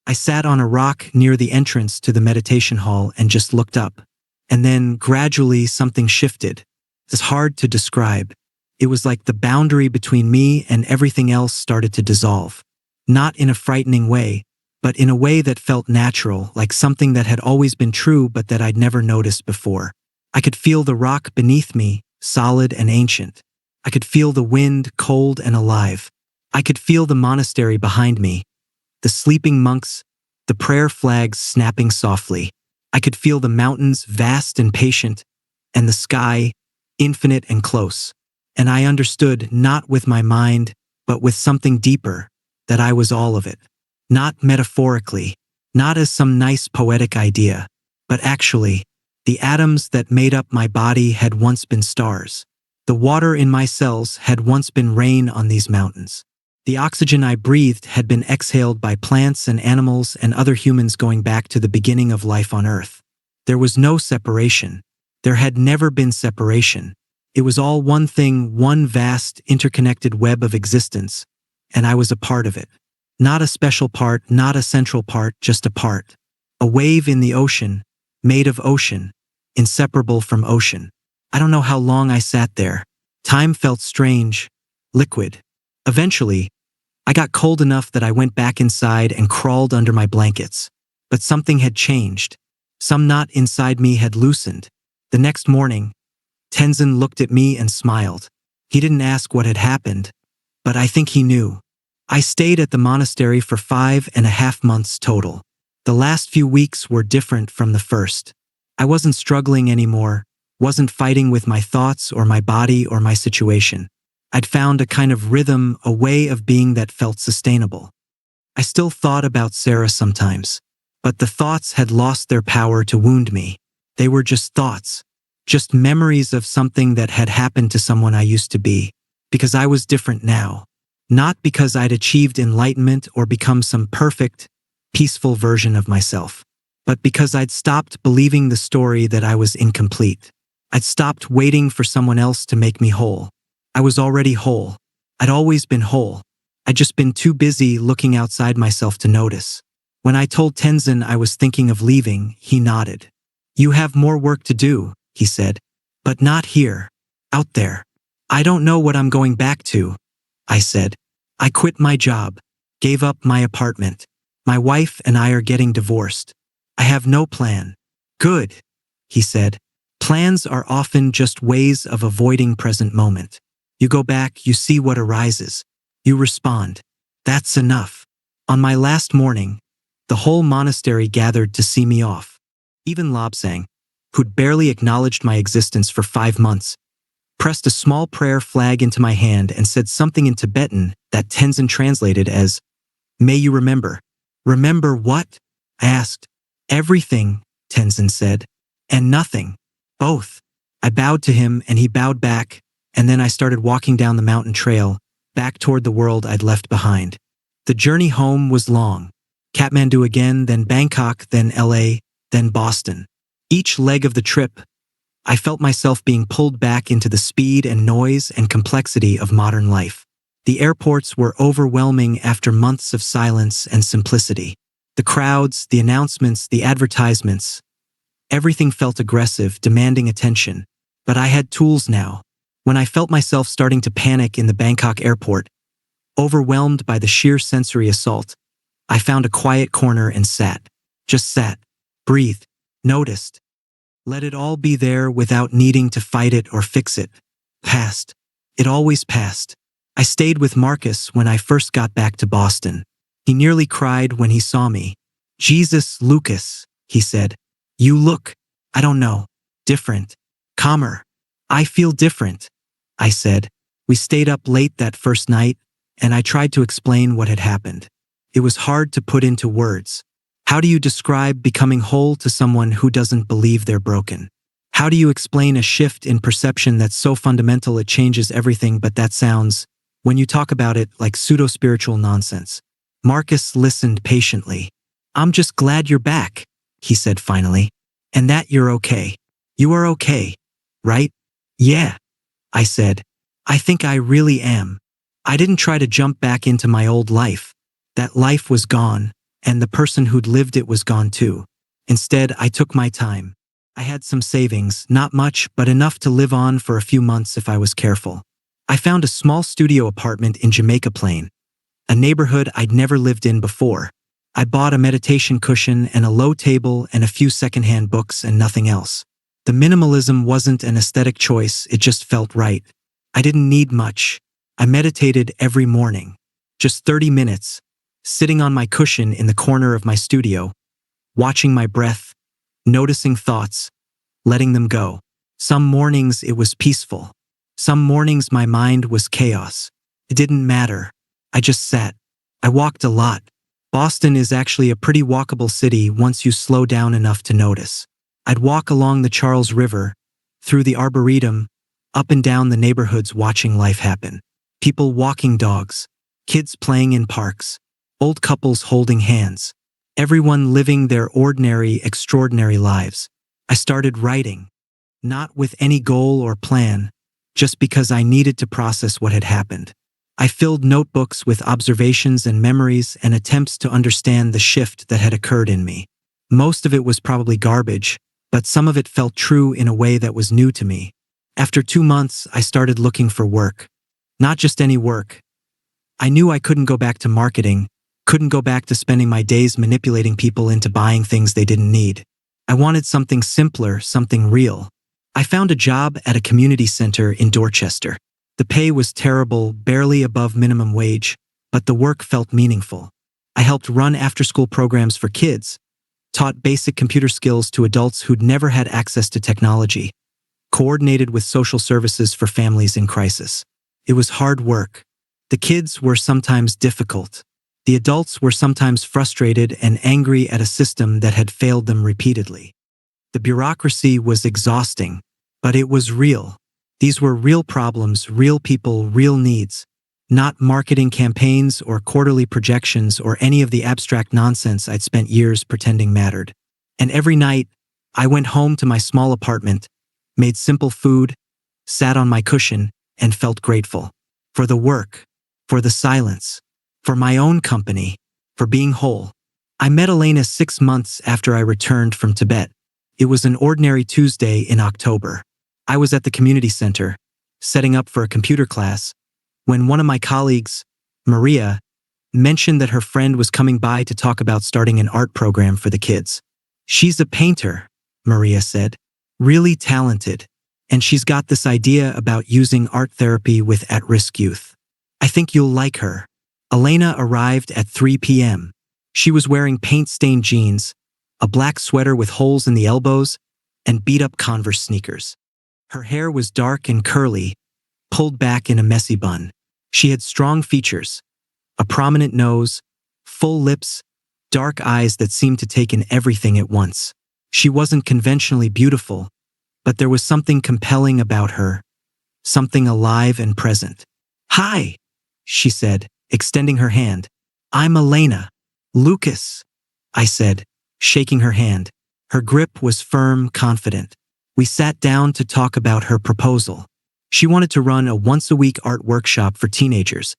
I sat on a rock near the entrance to the meditation hall and just looked up. And then, gradually, something shifted. It's hard to describe. It was like the boundary between me and everything else started to dissolve. Not in a frightening way, but in a way that felt natural, like something that had always been true but that I'd never noticed before. I could feel the rock beneath me, solid and ancient. I could feel the wind, cold and alive. I could feel the monastery behind me, the sleeping monks, the prayer flags snapping softly. I could feel the mountains, vast and patient, and the sky, infinite and close. And I understood, not with my mind, but with something deeper, that I was all of it. Not metaphorically, not as some nice poetic idea, but actually, the atoms that made up my body had once been stars. The water in my cells had once been rain on these mountains. The oxygen I breathed had been exhaled by plants and animals and other humans going back to the beginning of life on Earth. There was no separation. There had never been separation. It was all one thing, one vast, interconnected web of existence, and I was a part of it. Not a special part, not a central part, just a part. A wave in the ocean, made of ocean, inseparable from ocean. I don't know how long I sat there. Time felt strange, liquid. Eventually, I got cold enough that I went back inside and crawled under my blankets. But something had changed. Some knot inside me had loosened. The next morning, Tenzin looked at me and smiled. He didn't ask what had happened, but I think he knew. I stayed at the monastery for 5.5 months total. The last few weeks were different from the first. I wasn't struggling anymore, wasn't fighting with my thoughts or my body or my situation. I'd found a kind of rhythm, a way of being that felt sustainable. I still thought about Sarah sometimes, but the thoughts had lost their power to wound me. They were just thoughts, just memories of something that had happened to someone I used to be, because I was different now. Not because I'd achieved enlightenment or become some perfect, peaceful version of myself, but because I'd stopped believing the story that I was incomplete. I'd stopped waiting for someone else to make me whole. I was already whole. I'd always been whole. I'd just been too busy looking outside myself to notice. When I told Tenzin I was thinking of leaving, he nodded. "You have more work to do," he said. "But not here. Out there." "I don't know what I'm going back to," I said. "I quit my job, gave up my apartment. My wife and I are getting divorced. I have no plan." "Good," he said. "Plans are often just ways of avoiding present moment. You go back, you see what arises. You respond. That's enough." On my last morning, the whole monastery gathered to see me off. Even Lobsang, who'd barely acknowledged my existence for 5 months, pressed a small prayer flag into my hand and said something in Tibetan that Tenzin translated as, "May you remember." "Remember what?" I asked. "Everything," Tenzin said. "And nothing. Both." I bowed to him and he bowed back, and then I started walking down the mountain trail, back toward the world I'd left behind. The journey home was long. Kathmandu again, then Bangkok, then LA, then Boston. Each leg of the trip, I felt myself being pulled back into the speed and noise and complexity of modern life. The airports were overwhelming after months of silence and simplicity. The crowds, the announcements, the advertisements, everything felt aggressive, demanding attention. But I had tools now. When I felt myself starting to panic in the Bangkok airport, overwhelmed by the sheer sensory assault, I found a quiet corner and sat. Just sat. Breathed. Noticed. Let it all be there without needing to fight it or fix it. Passed. It always passed. I stayed with Marcus when I first got back to Boston. He nearly cried when he saw me. "Jesus, Lucas," he said. "You look, I don't know, different. Calmer." "I feel different," I said. We stayed up late that first night, and I tried to explain what had happened. It was hard to put into words. How do you describe becoming whole to someone who doesn't believe they're broken? How do you explain a shift in perception that's so fundamental it changes everything? But that sounds, when you talk about it, like pseudo-spiritual nonsense. Marcus listened patiently. "I'm just glad you're back," he said finally. "And that you're okay. You are okay, right?" "Yeah," I said. "I think I really am." I didn't try to jump back into my old life. That life was gone, and the person who'd lived it was gone too. Instead, I took my time. I had some savings, not much, but enough to live on for a few months if I was careful. I found a small studio apartment in Jamaica Plain, a neighborhood I'd never lived in before. I bought a meditation cushion and a low table and a few secondhand books and nothing else. The minimalism wasn't an aesthetic choice, it just felt right. I didn't need much. I meditated every morning. Just 30 minutes, sitting on my cushion in the corner of my studio, watching my breath, noticing thoughts, letting them go. Some mornings it was peaceful. Some mornings my mind was chaos. It didn't matter. I just sat. I walked a lot. Boston is actually a pretty walkable city once you slow down enough to notice. I'd walk along the Charles River, through the Arboretum, up and down the neighborhoods watching life happen. People walking dogs, kids playing in parks, old couples holding hands, everyone living their ordinary, extraordinary lives. I started writing, not with any goal or plan, just because I needed to process what had happened. I filled notebooks with observations and memories and attempts to understand the shift that had occurred in me. Most of it was probably garbage, but some of it felt true in a way that was new to me. After 2 months, I started looking for work. Not just any work. I knew I couldn't go back to marketing, couldn't go back to spending my days manipulating people into buying things they didn't need. I wanted something simpler, something real. I found a job at a community center in Dorchester. The pay was terrible, barely above minimum wage, but the work felt meaningful. I helped run after-school programs for kids, taught basic computer skills to adults who'd never had access to technology, coordinated with social services for families in crisis. It was hard work. The kids were sometimes difficult. The adults were sometimes frustrated and angry at a system that had failed them repeatedly. The bureaucracy was exhausting, but it was real. These were real problems, real people, real needs, not marketing campaigns or quarterly projections or any of the abstract nonsense I'd spent years pretending mattered. And every night, I went home to my small apartment, made simple food, sat on my cushion, and felt grateful. For the work, for the silence, for my own company, for being whole. I met Elena 6 months after I returned from Tibet. It was an ordinary Tuesday in October. I was at the community center, setting up for a computer class, when one of my colleagues, Maria, mentioned that her friend was coming by to talk about starting an art program for the kids. She's a painter, Maria said, really talented, and she's got this idea about using art therapy with at-risk youth. I think you'll like her. Elena arrived at 3 p.m. She was wearing paint-stained jeans, a black sweater with holes in the elbows, and beat-up Converse sneakers. Her hair was dark and curly, pulled back in a messy bun. She had strong features, a prominent nose, full lips, dark eyes that seemed to take in everything at once. She wasn't conventionally beautiful, but there was something compelling about her, something alive and present. "Hi," she said, extending her hand. "I'm Elena." "Lucas," I said, shaking her hand. Her grip was firm, confident. We sat down to talk about her proposal. She wanted to run a once-a-week art workshop for teenagers,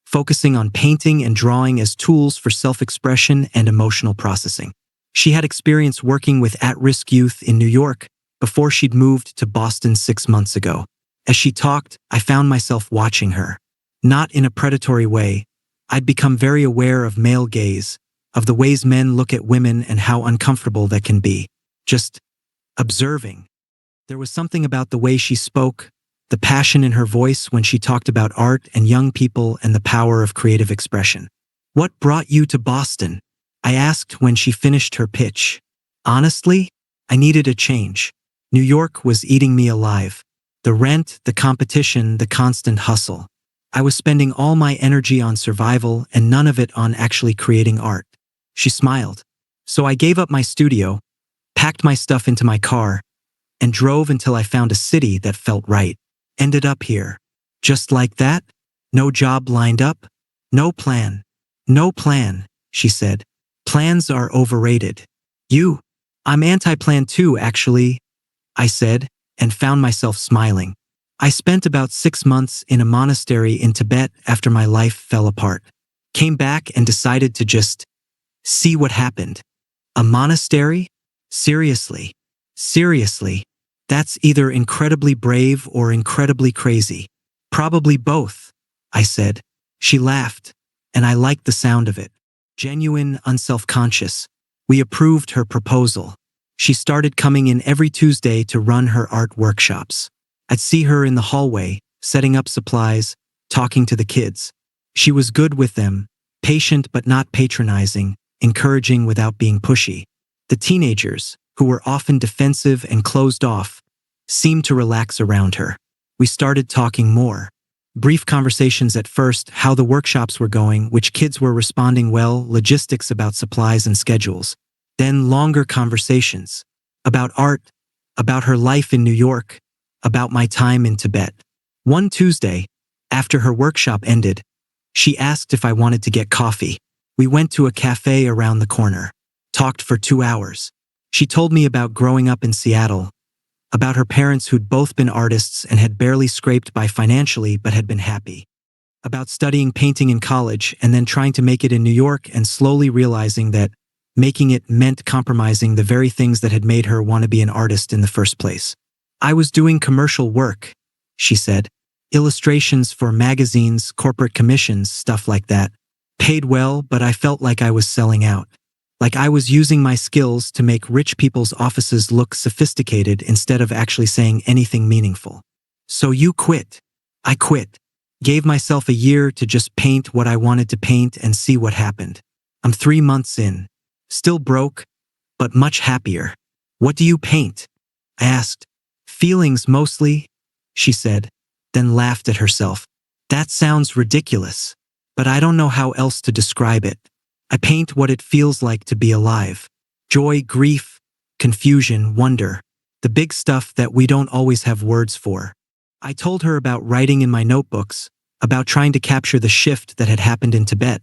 focusing on painting and drawing as tools for self-expression and emotional processing. She had experience working with at-risk youth in New York before she'd moved to Boston 6 months ago. As she talked, I found myself watching her. Not in a predatory way. I'd become very aware of male gaze, of the ways men look at women and how uncomfortable that can be. Just observing. There was something about the way she spoke, the passion in her voice when she talked about art and young people and the power of creative expression. "What brought you to Boston?" I asked when she finished her pitch. Honestly, I needed a change. New York was eating me alive. The rent, the competition, the constant hustle. I was spending all my energy on survival and none of it on actually creating art. She smiled. So I gave up my studio, packed my stuff into my car, and drove until I found a city that felt right. Ended up here. Just like that? No job lined up? No plan. No plan, she said. Plans are overrated. I'm anti-plan too, actually, I said, and found myself smiling. I spent about 6 months in a monastery in Tibet after my life fell apart. Came back and decided to just see what happened. A monastery? Seriously. That's either incredibly brave or incredibly crazy. Probably both, I said. She laughed, and I liked the sound of it. Genuine, unself-conscious. We approved her proposal. She started coming in every Tuesday to run her art workshops. I'd see her in the hallway, setting up supplies, talking to the kids. She was good with them, patient but not patronizing, encouraging without being pushy. The teenagers, who were often defensive and closed off, seemed to relax around her. We started talking more. Brief conversations at first, how the workshops were going, which kids were responding well, logistics about supplies and schedules. Then longer conversations. About art, about her life in New York, about my time in Tibet. One Tuesday, after her workshop ended, she asked if I wanted to get coffee. We went to a cafe around the corner. Talked for 2 hours. She told me about growing up in Seattle, about her parents who'd both been artists and had barely scraped by financially but had been happy. About studying painting in college and then trying to make it in New York and slowly realizing that making it meant compromising the very things that had made her want to be an artist in the first place. I was doing commercial work, she said. Illustrations for magazines, corporate commissions, stuff like that. Paid well, but I felt like I was selling out. Like I was using my skills to make rich people's offices look sophisticated instead of actually saying anything meaningful. So you quit. I quit. Gave myself a year to just paint what I wanted to paint and see what happened. I'm 3 months in. Still broke, but much happier. What do you paint? I asked. Feelings mostly, she said, then laughed at herself. That sounds ridiculous, but I don't know how else to describe it. I paint what it feels like to be alive. Joy, grief, confusion, wonder. The big stuff that we don't always have words for. I told her about writing in my notebooks, about trying to capture the shift that had happened in Tibet,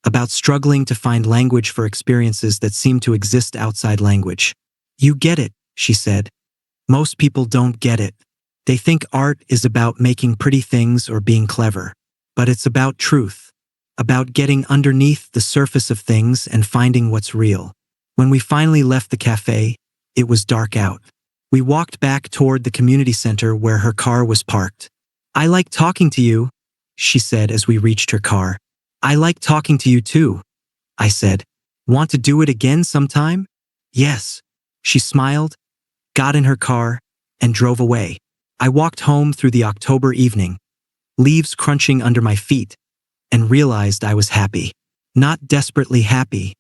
about struggling to find language for experiences that seem to exist outside language. You get it, she said. Most people don't get it. They think art is about making pretty things or being clever. But it's about truth. About getting underneath the surface of things and finding what's real. When we finally left the cafe, it was dark out. We walked back toward the community center where her car was parked. I like talking to you, she said as we reached her car. I like talking to you too, I said. Want to do it again sometime? Yes. She smiled, got in her car, and drove away. I walked home through the October evening, leaves crunching under my feet, and realized I was happy. Not desperately happy.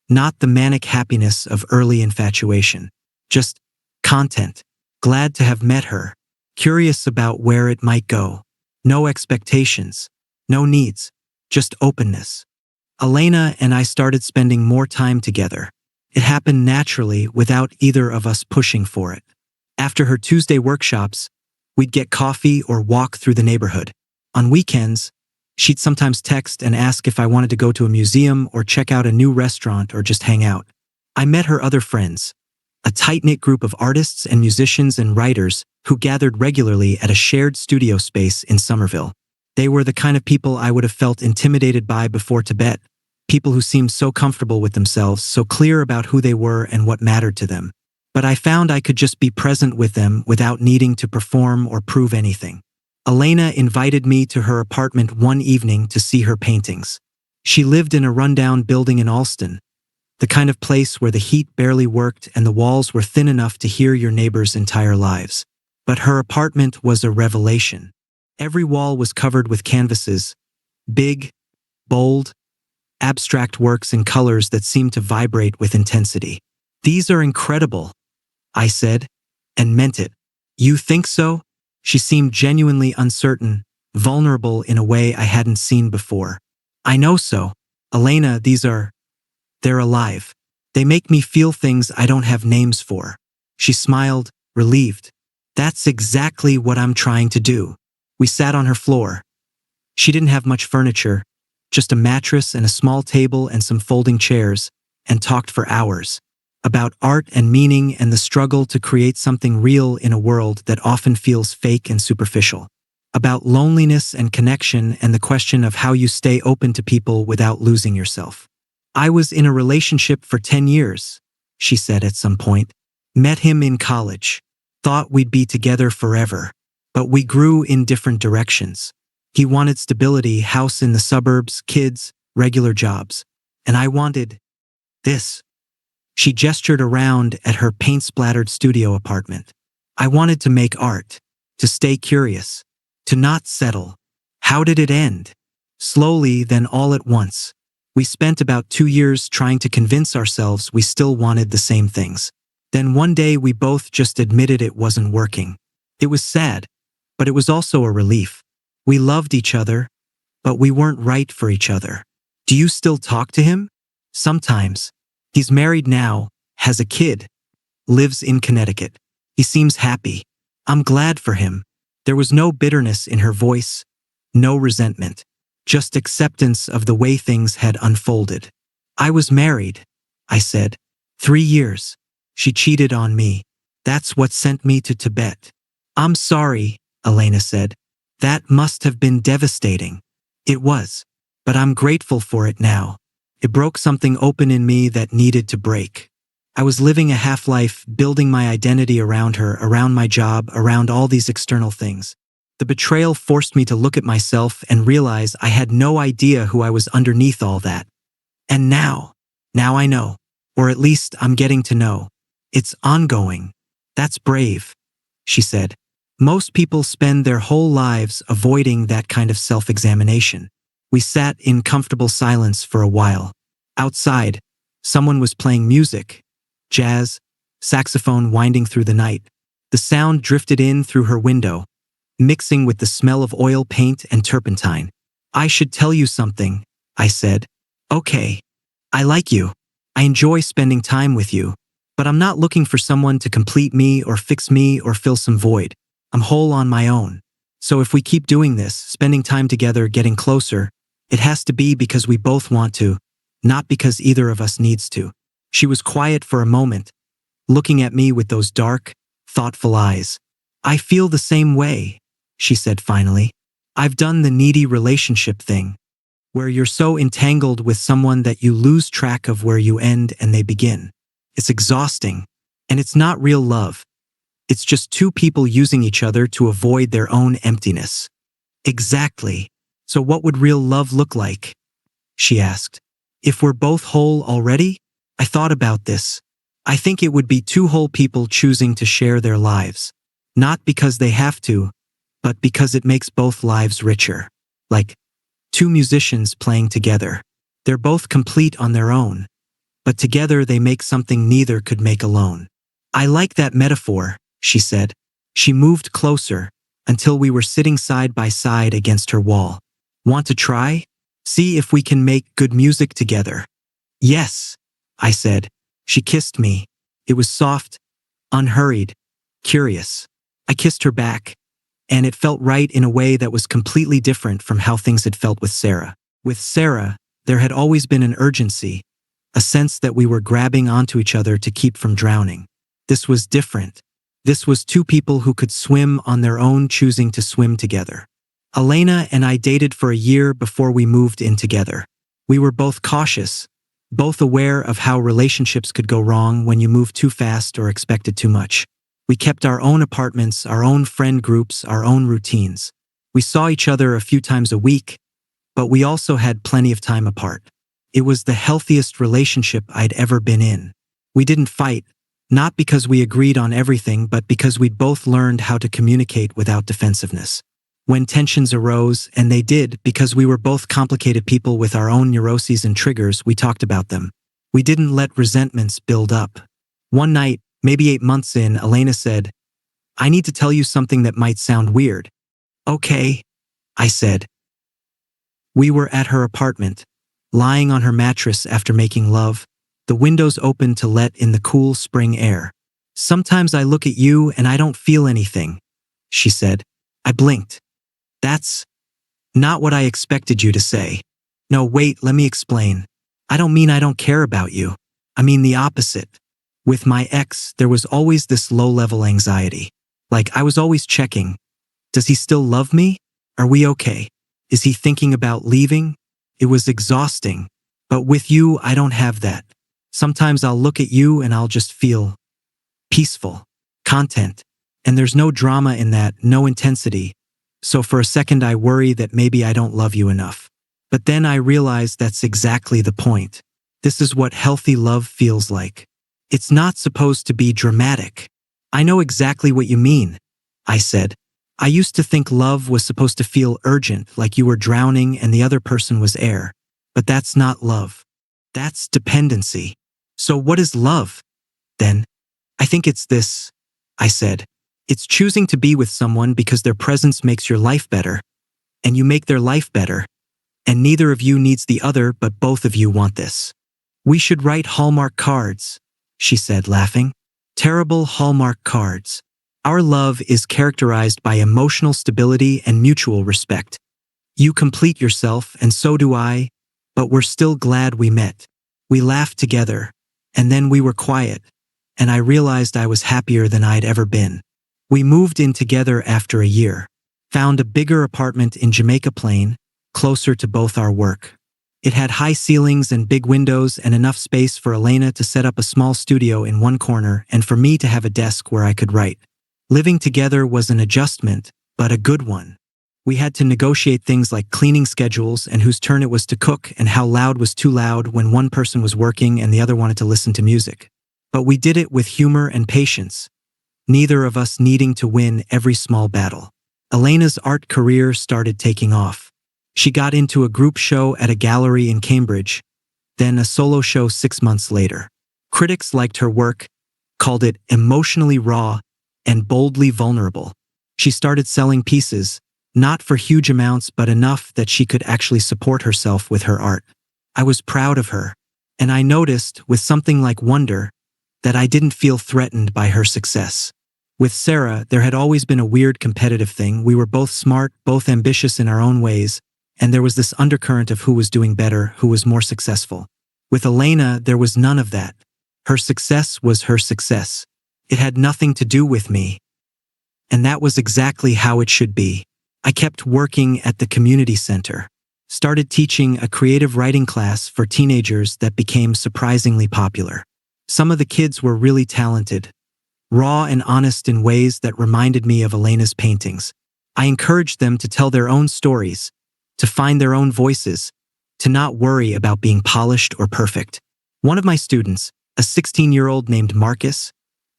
Not the manic happiness of early infatuation. Just content. Glad to have met her. Curious about where it might go. No expectations. No needs. Just openness. Elena and I started spending more time together. It happened naturally without either of us pushing for it. After her Tuesday workshops, we'd get coffee or walk through the neighborhood. On weekends, she'd sometimes text and ask if I wanted to go to a museum or check out a new restaurant or just hang out. I met her other friends, a tight-knit group of artists and musicians and writers who gathered regularly at a shared studio space in Somerville. They were the kind of people I would have felt intimidated by before Tibet, people who seemed so comfortable with themselves, so clear about who they were and what mattered to them. But I found I could just be present with them without needing to perform or prove anything. Elena invited me to her apartment one evening to see her paintings. She lived in a rundown building in Alston, the kind of place where the heat barely worked and the walls were thin enough to hear your neighbors' entire lives. But her apartment was a revelation. Every wall was covered with canvases, big, bold, abstract works in colors that seemed to vibrate with intensity. These are incredible, I said, and meant it. You think so? She seemed genuinely uncertain, vulnerable in a way I hadn't seen before. I know so. Elena, they're alive. They make me feel things I don't have names for. She smiled, relieved. That's exactly what I'm trying to do. We sat on her floor. She didn't have much furniture, just a mattress and a small table and some folding chairs, and talked for hours. About art and meaning and the struggle to create something real in a world that often feels fake and superficial. About loneliness and connection and the question of how you stay open to people without losing yourself. I was in a relationship for 10 years, she said at some point. Met him in college. Thought we'd be together forever. But we grew in different directions. He wanted stability, house in the suburbs, kids, regular jobs. And I wanted this. She gestured around at her paint-splattered studio apartment. I wanted to make art, to stay curious, to not settle. How did it end? Slowly, then all at once. We spent about 2 years trying to convince ourselves we still wanted the same things. Then one day we both just admitted it wasn't working. It was sad, but it was also a relief. We loved each other, but we weren't right for each other. Do you still talk to him? Sometimes. He's married now, has a kid, lives in Connecticut. He seems happy. I'm glad for him. There was no bitterness in her voice, no resentment, just acceptance of the way things had unfolded. I was married, I said. 3 years. She cheated on me. That's what sent me to Tibet. I'm sorry, Elena said. That must have been devastating. It was. But I'm grateful for it now. It broke something open in me that needed to break. I was living a half-life, building my identity around her, around my job, around all these external things. The betrayal forced me to look at myself and realize I had no idea who I was underneath all that. And now I know. Or at least I'm getting to know. It's ongoing. That's brave, she said. Most people spend their whole lives avoiding that kind of self-examination. We sat in comfortable silence for a while. Outside, someone was playing music, jazz, saxophone winding through the night. The sound drifted in through her window, mixing with the smell of oil paint and turpentine. I should tell you something, I said. Okay. I like you. I enjoy spending time with you. But I'm not looking for someone to complete me or fix me or fill some void. I'm whole on my own. So if we keep doing this, spending time together, getting closer, it has to be because we both want to, not because either of us needs to. She was quiet for a moment, looking at me with those dark, thoughtful eyes. I feel the same way, she said finally. I've done the needy relationship thing, where you're so entangled with someone that you lose track of where you end and they begin. It's exhausting, and it's not real love. It's just two people using each other to avoid their own emptiness. Exactly. So what would real love look like? She asked. If we're both whole already? I thought about this. I think it would be two whole people choosing to share their lives. Not because they have to, but because it makes both lives richer. Like two musicians playing together. They're both complete on their own, but together they make something neither could make alone. I like that metaphor, she said. She moved closer until we were sitting side by side against her wall. Want to try? See if we can make good music together. Yes, I said. She kissed me. It was soft, unhurried, curious. I kissed her back, and it felt right in a way that was completely different from how things had felt with Sarah. With Sarah, there had always been an urgency, a sense that we were grabbing onto each other to keep from drowning. This was different. This was two people who could swim on their own, choosing to swim together. Elena and I dated for a year before we moved in together. We were both cautious, both aware of how relationships could go wrong when you move too fast or expected too much. We kept our own apartments, our own friend groups, our own routines. We saw each other a few times a week, but we also had plenty of time apart. It was the healthiest relationship I'd ever been in. We didn't fight, not because we agreed on everything, but because we'd both learned how to communicate without defensiveness. When tensions arose, and they did because we were both complicated people with our own neuroses and triggers, we talked about them. We didn't let resentments build up. One night, maybe 8 months in, Elena said, I need to tell you something that might sound weird. Okay, I said. We were at her apartment, lying on her mattress after making love, the windows open to let in the cool spring air. Sometimes I look at you and I don't feel anything, she said. I blinked. That's not what I expected you to say. No, wait, let me explain. I don't mean I don't care about you. I mean the opposite. With my ex, there was always this low-level anxiety. Like I was always checking. Does he still love me? Are we okay? Is he thinking about leaving? It was exhausting. But with you, I don't have that. Sometimes I'll look at you and I'll just feel peaceful, content. And there's no drama in that, no intensity. So for a second I worry that maybe I don't love you enough. But then I realize that's exactly the point. This is what healthy love feels like. It's not supposed to be dramatic. I know exactly what you mean, I said. I used to think love was supposed to feel urgent, like you were drowning and the other person was air. But that's not love. That's dependency. So what is love, then? I think it's this, I said. It's choosing to be with someone because their presence makes your life better, and you make their life better, and neither of you needs the other, but both of you want this. We should write Hallmark cards, she said, laughing. Terrible Hallmark cards. Our love is characterized by emotional stability and mutual respect. You complete yourself, and so do I, but we're still glad we met. We laughed together, and then we were quiet, and I realized I was happier than I'd ever been. We moved in together after a year, found a bigger apartment in Jamaica Plain, closer to both our work. It had high ceilings and big windows and enough space for Elena to set up a small studio in one corner and for me to have a desk where I could write. Living together was an adjustment, but a good one. We had to negotiate things like cleaning schedules and whose turn it was to cook and how loud was too loud when one person was working and the other wanted to listen to music. But we did it with humor and patience, neither of us needing to win every small battle. Elena's art career started taking off. She got into a group show at a gallery in Cambridge, then a solo show 6 months later. Critics liked her work, called it emotionally raw and boldly vulnerable. She started selling pieces, not for huge amounts but enough that she could actually support herself with her art. I was proud of her, and I noticed, with something like wonder, that I didn't feel threatened by her success. With Sarah, there had always been a weird competitive thing. We were both smart, both ambitious in our own ways, and there was this undercurrent of who was doing better, who was more successful. With Elena, there was none of that. Her success was her success. It had nothing to do with me. And that was exactly how it should be. I kept working at the community center, started teaching a creative writing class for teenagers that became surprisingly popular. Some of the kids were really talented, raw and honest in ways that reminded me of Elena's paintings. I encouraged them to tell their own stories, to find their own voices, to not worry about being polished or perfect. One of my students, a 16-year-old named Marcus,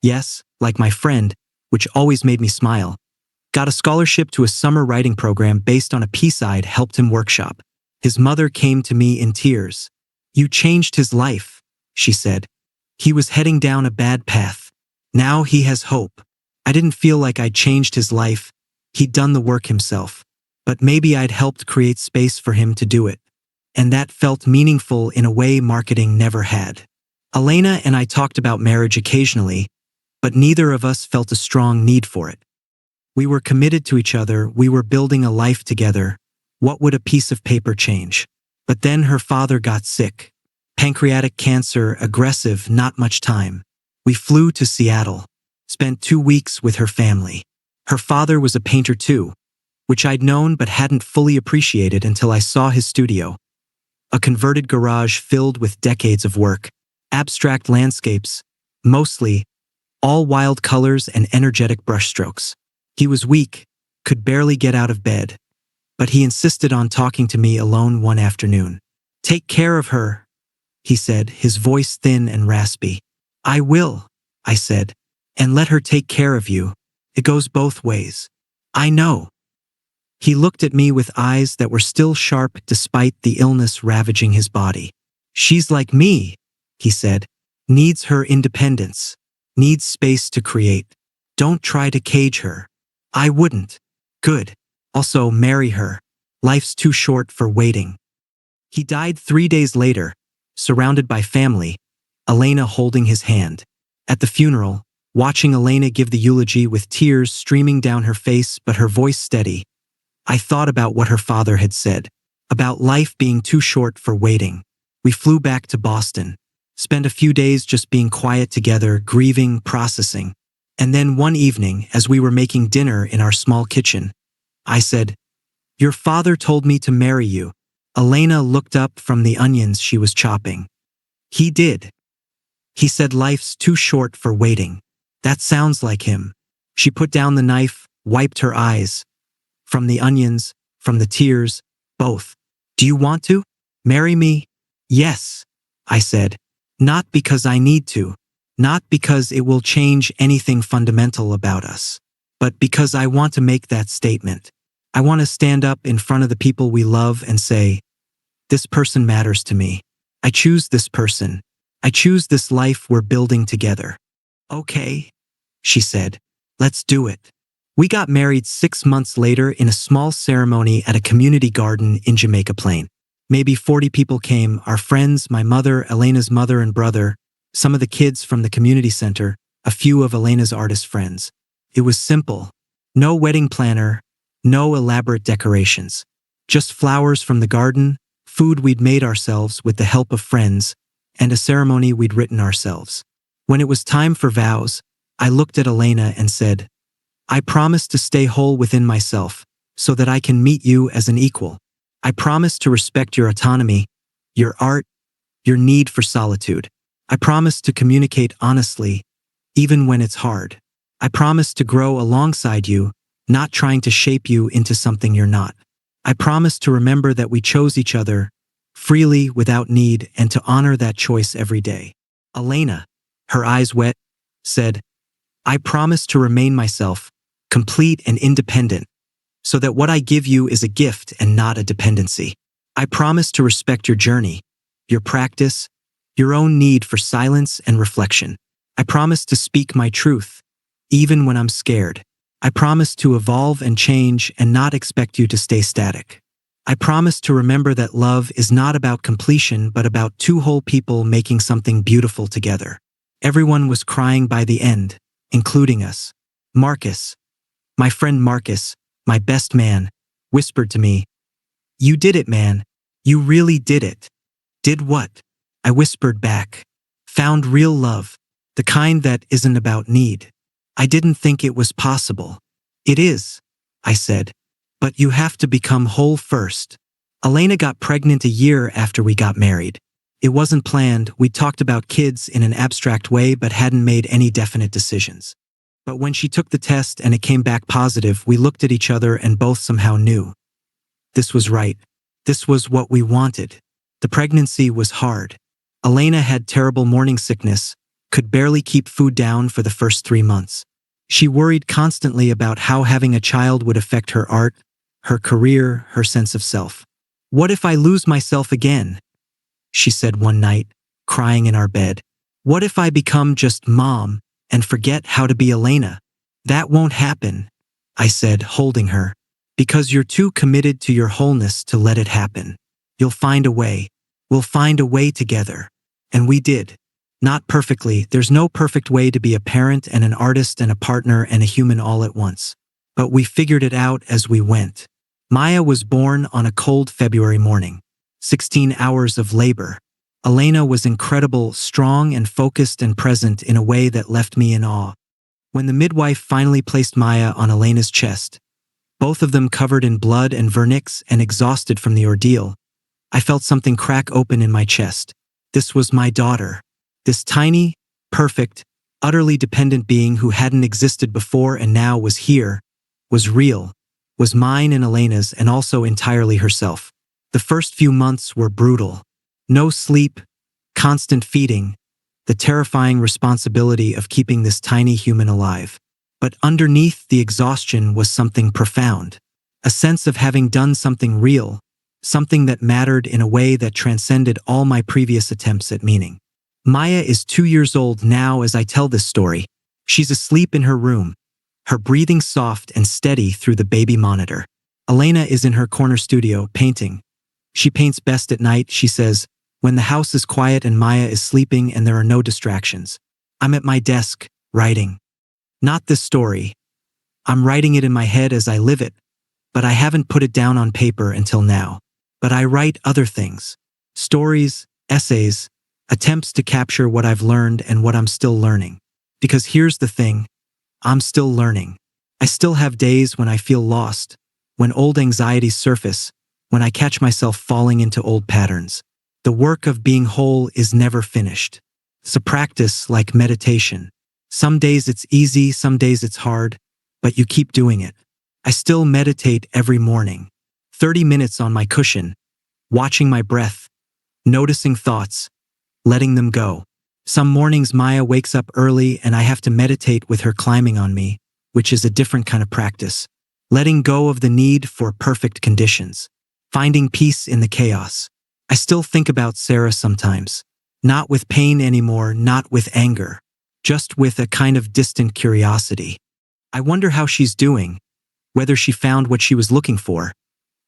yes, like my friend, which always made me smile, got a scholarship to a summer writing program based on a piece I'd helped him workshop. His mother came to me in tears. "You changed his life," she said. "He was heading down a bad path. Now he has hope." I didn't feel like I'd changed his life. He'd done the work himself. But maybe I'd helped create space for him to do it. And that felt meaningful in a way marketing never had. Elena and I talked about marriage occasionally, but neither of us felt a strong need for it. We were committed to each other, we were building a life together. What would a piece of paper change? But then her father got sick. Pancreatic cancer, aggressive, not much time. We flew to Seattle, spent 2 weeks with her family. Her father was a painter too, which I'd known but hadn't fully appreciated until I saw his studio. A converted garage filled with decades of work, abstract landscapes, mostly, all wild colors and energetic brushstrokes. He was weak, could barely get out of bed, but he insisted on talking to me alone one afternoon. "Take care of her," he said, his voice thin and raspy. "I will," I said, "and let her take care of you. It goes both ways." "I know." He looked at me with eyes that were still sharp despite the illness ravaging his body. "She's like me," he said, "needs her independence, needs space to create. Don't try to cage her." I wouldn't. Good. Also, marry her. Life's too short for waiting. He died 3 days later, surrounded by family, Elena holding his hand. At the funeral, watching Elena give the eulogy with tears streaming down her face but her voice steady, I thought about what her father had said, about life being too short for waiting. We flew back to Boston, spent a few days just being quiet together, grieving, processing. And then one evening, as we were making dinner in our small kitchen, I said, "Your father told me to marry you." Elena looked up from the onions she was chopping. "He did. He said life's too short for waiting." That sounds like him. She put down the knife, wiped her eyes. From the onions, from the tears, both. "Do you want to marry me?" "Yes," I said. "Not because I need to. Not because it will change anything fundamental about us, but because I want to make that statement. I want to stand up in front of the people we love and say, this person matters to me. I choose this person. I choose this life we're building together." "Okay," she said. "Let's do it." We got married 6 months later in a small ceremony at a community garden in Jamaica Plain. Maybe 40 people came, our friends, my mother, Elena's mother and brother, some of the kids from the community center, a few of Elena's artist friends. It was simple. No wedding planner, no elaborate decorations. Just flowers from the garden, food we'd made ourselves with the help of friends, and a ceremony we'd written ourselves. When it was time for vows, I looked at Elena and said, "I promise to stay whole within myself, so that I can meet you as an equal. I promise to respect your autonomy, your art, your need for solitude. I promise to communicate honestly, even when it's hard. I promise to grow alongside you, not trying to shape you into something you're not. I promise to remember that we chose each other freely without need and to honor that choice every day. Elena, her eyes wet, said, I promise to remain myself, complete and independent, so that what I give you is a gift and not a dependency. I promise to respect your journey, your practice, your own need for silence and reflection. I promise to speak my truth, even when I'm scared. I promise to evolve and change and not expect you to stay static. I promise to remember that love is not about completion but about two whole people making something beautiful together. Everyone was crying by the end, including us. Marcus, my friend Marcus, my best man, whispered to me, You did it, man. You really did it. Did what? I whispered back. Found real love, the kind that isn't about need. I didn't think it was possible. It is, I said. But you have to become whole first. Elena got pregnant a year after we got married. It wasn't planned. We talked about kids in an abstract way but hadn't made any definite decisions. But when she took the test and it came back positive, we looked at each other and both somehow knew. This was right. This was what we wanted. The pregnancy was hard. Elena had terrible morning sickness, could barely keep food down for the first 3 months. She worried constantly about how having a child would affect her art, her career, her sense of self. What if I lose myself again? She said one night, crying in our bed. What if I become just mom and forget how to be Elena? That won't happen, I said, holding her, because you're too committed to your wholeness to let it happen. You'll find a way. We'll find a way together. And we did. Not perfectly. There's no perfect way to be a parent and an artist and a partner and a human all at once. But we figured it out as we went. Maya was born on a cold February morning. 16 hours of labor. Elena was incredible, strong and focused and present in a way that left me in awe. When the midwife finally placed Maya on Elena's chest, both of them covered in blood and vernix and exhausted from the ordeal, I felt something crack open in my chest. This was my daughter. This tiny, perfect, utterly dependent being who hadn't existed before and now was here, was real, was mine and Elena's and also entirely herself. The first few months were brutal. No sleep, constant feeding, the terrifying responsibility of keeping this tiny human alive. But underneath the exhaustion was something profound. A sense of having done something real, something that mattered in a way that transcended all my previous attempts at meaning. Maya is 2 years old now as I tell this story. She's asleep in her room, her breathing soft and steady through the baby monitor. Elena is in her corner studio, painting. She paints best at night, she says, when the house is quiet and Maya is sleeping and there are no distractions. I'm at my desk, writing. Not this story. I'm writing it in my head as I live it, but I haven't put it down on paper until now. But I write other things. Stories, essays, attempts to capture what I've learned and what I'm still learning. Because here's the thing, I'm still learning. I still have days when I feel lost, when old anxieties surface, when I catch myself falling into old patterns. The work of being whole is never finished. It's a practice like meditation. Some days it's easy, some days it's hard, but you keep doing it. I still meditate every morning. 30 minutes on my cushion, watching my breath, noticing thoughts, letting them go. Some mornings Maya wakes up early and I have to meditate with her climbing on me, which is a different kind of practice. Letting go of the need for perfect conditions. Finding peace in the chaos. I still think about Sarah sometimes. Not with pain anymore, not with anger. Just with a kind of distant curiosity. I wonder how she's doing, whether she found what she was looking for,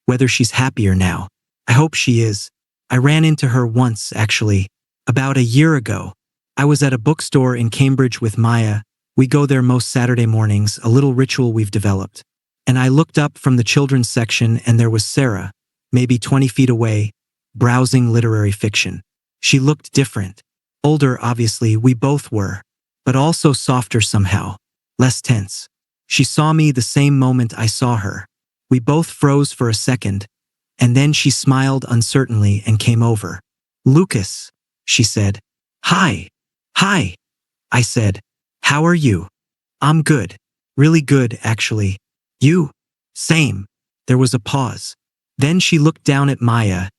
whether she's happier now. I hope she is. I ran into her once, actually, about a year ago. I was at a bookstore in Cambridge with Maya. We go there most Saturday mornings, a little ritual we've developed. And I looked up from the children's section and there was Sarah, maybe 20 feet away, browsing literary fiction. She looked different. Older, obviously, we both were. But also softer somehow, less tense. She saw me the same moment I saw her. We both froze for a second, and then she smiled uncertainly and came over. Lucas, she said. Hi. Hi. I said. How are you? I'm good. Really good, actually. You? Same. There was a pause. Then she looked down at Maya,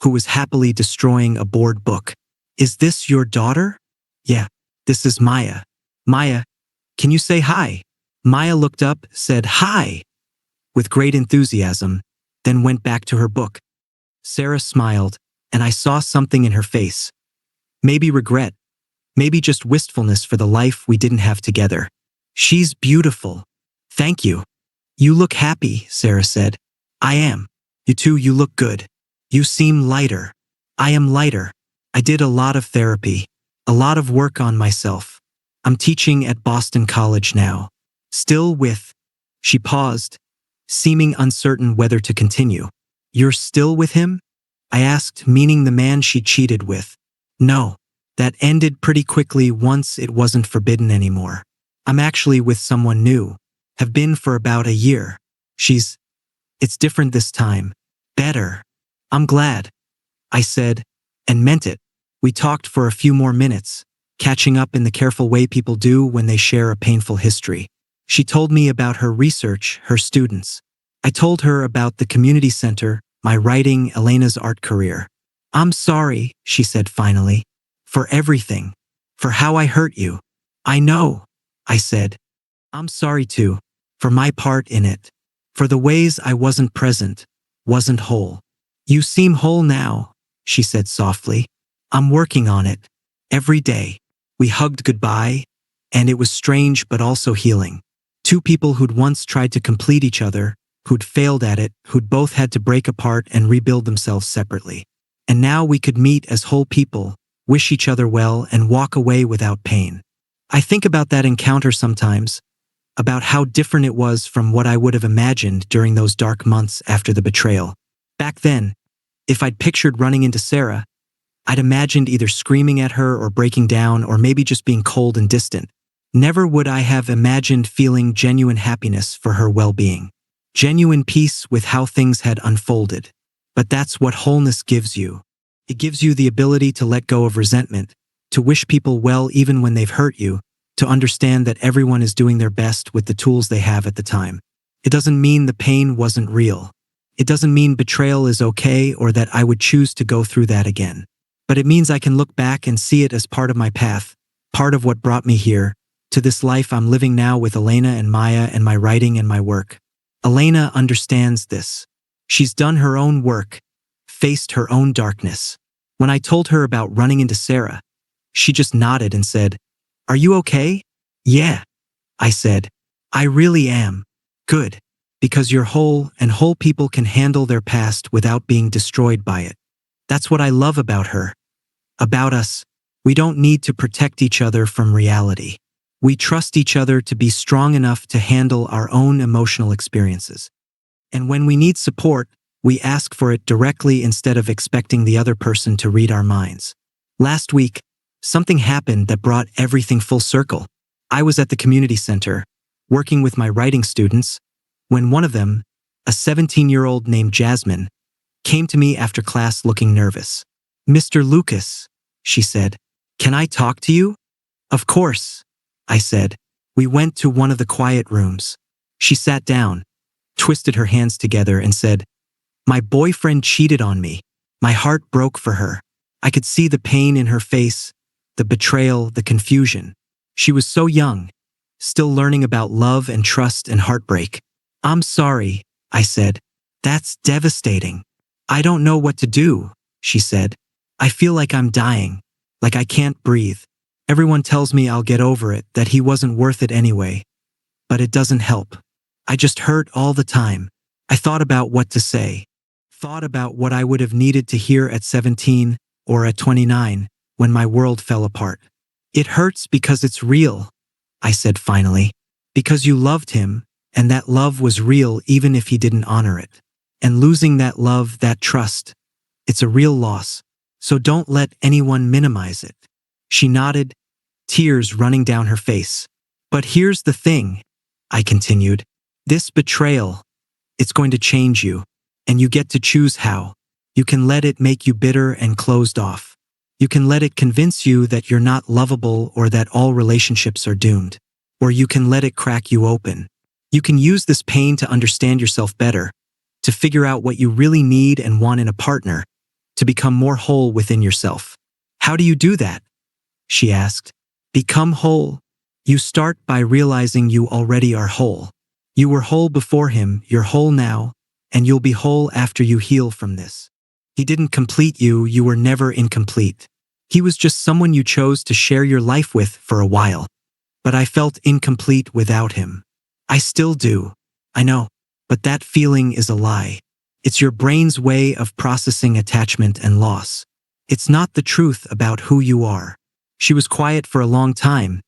who was happily destroying a board book. Is this your daughter? Yeah, this is Maya. Maya, can you say hi? Maya looked up, said hi, with great enthusiasm, then went back to her book. Sarah smiled, and I saw something in her face. Maybe regret, maybe just wistfulness for the life we didn't have together. She's beautiful. Thank you. You look happy, Sarah said. I am. You too, you look good. You seem lighter. I am lighter. I did a lot of therapy, a lot of work on myself. I'm teaching at Boston College now. Still with. She paused, seeming uncertain whether to continue. You're still with him? I asked, meaning the man she cheated with. No. That ended pretty quickly once it wasn't forbidden anymore. I'm actually with someone new. Have been for about a year. It's different this time. Better. I'm glad. I said, and meant it. We talked for a few more minutes, catching up in the careful way people do when they share a painful history. She told me about her research, her students. I told her about the community center, my writing, Elena's art career. I'm sorry, she said finally, for everything, for how I hurt you. I know, I said. I'm sorry too, for my part in it, for the ways I wasn't present, wasn't whole. You seem whole now, she said softly. I'm working on it. Every day. We hugged goodbye, and it was strange but also healing. Two people who'd once tried to complete each other, who'd failed at it, who'd both had to break apart and rebuild themselves separately. And now we could meet as whole people, wish each other well, and walk away without pain. I think about that encounter sometimes, about how different it was from what I would have imagined during those dark months after the betrayal. Back then, if I'd pictured running into Sarah, I'd imagined either screaming at her or breaking down or maybe just being cold and distant. Never would I have imagined feeling genuine happiness for her well-being. Genuine peace with how things had unfolded. But that's what wholeness gives you. It gives you the ability to let go of resentment, to wish people well even when they've hurt you, to understand that everyone is doing their best with the tools they have at the time. It doesn't mean the pain wasn't real. It doesn't mean betrayal is okay or that I would choose to go through that again. But it means I can look back and see it as part of my path, part of what brought me here, to this life I'm living now with Elena and Maya and my writing and my work. Elena understands this. She's done her own work, faced her own darkness. When I told her about running into Sarah, she just nodded and said, "Are you okay?" "Yeah," I said. "I really am. Good. Because you're whole, and whole people can handle their past without being destroyed by it. That's what I love about her. About us. We don't need to protect each other from reality. We trust each other to be strong enough to handle our own emotional experiences. And when we need support, we ask for it directly instead of expecting the other person to read our minds." Last week, something happened that brought everything full circle. I was at the community center, working with my writing students, when one of them, a 17-year-old named Jasmine, came to me after class looking nervous. "Mr. Lucas," she said, "can I talk to you?" "Of course," I said. We went to one of the quiet rooms. She sat down, twisted her hands together and said, "My boyfriend cheated on me." My heart broke for her. I could see the pain in her face, the betrayal, the confusion. She was so young, still learning about love and trust and heartbreak. "I'm sorry," I said. "That's devastating." "I don't know what to do," she said. "I feel like I'm dying, like I can't breathe. Everyone tells me I'll get over it, that he wasn't worth it anyway. But it doesn't help. I just hurt all the time." I thought about what to say. Thought about what I would have needed to hear at 17 or at 29 when my world fell apart. "It hurts because it's real," I said finally. "Because you loved him, and that love was real even if he didn't honor it. And losing that love, that trust, it's a real loss. So don't let anyone minimize it." She nodded, tears running down her face. "But here's the thing," I continued. "This betrayal, it's going to change you, and you get to choose how. You can let it make you bitter and closed off. You can let it convince you that you're not lovable or that all relationships are doomed. Or you can let it crack you open. You can use this pain to understand yourself better, to figure out what you really need and want in a partner, to become more whole within yourself. How do you do that? She asked. Become whole. You start by realizing you already are whole. You were whole before him, you're whole now, and you'll be whole after you heal from this. He didn't complete you, you were never incomplete. He was just someone you chose to share your life with for a while. But I felt incomplete without him. I still do. I know. But that feeling is a lie. It's your brain's way of processing attachment and loss. It's not the truth about who you are. She was quiet for a long time,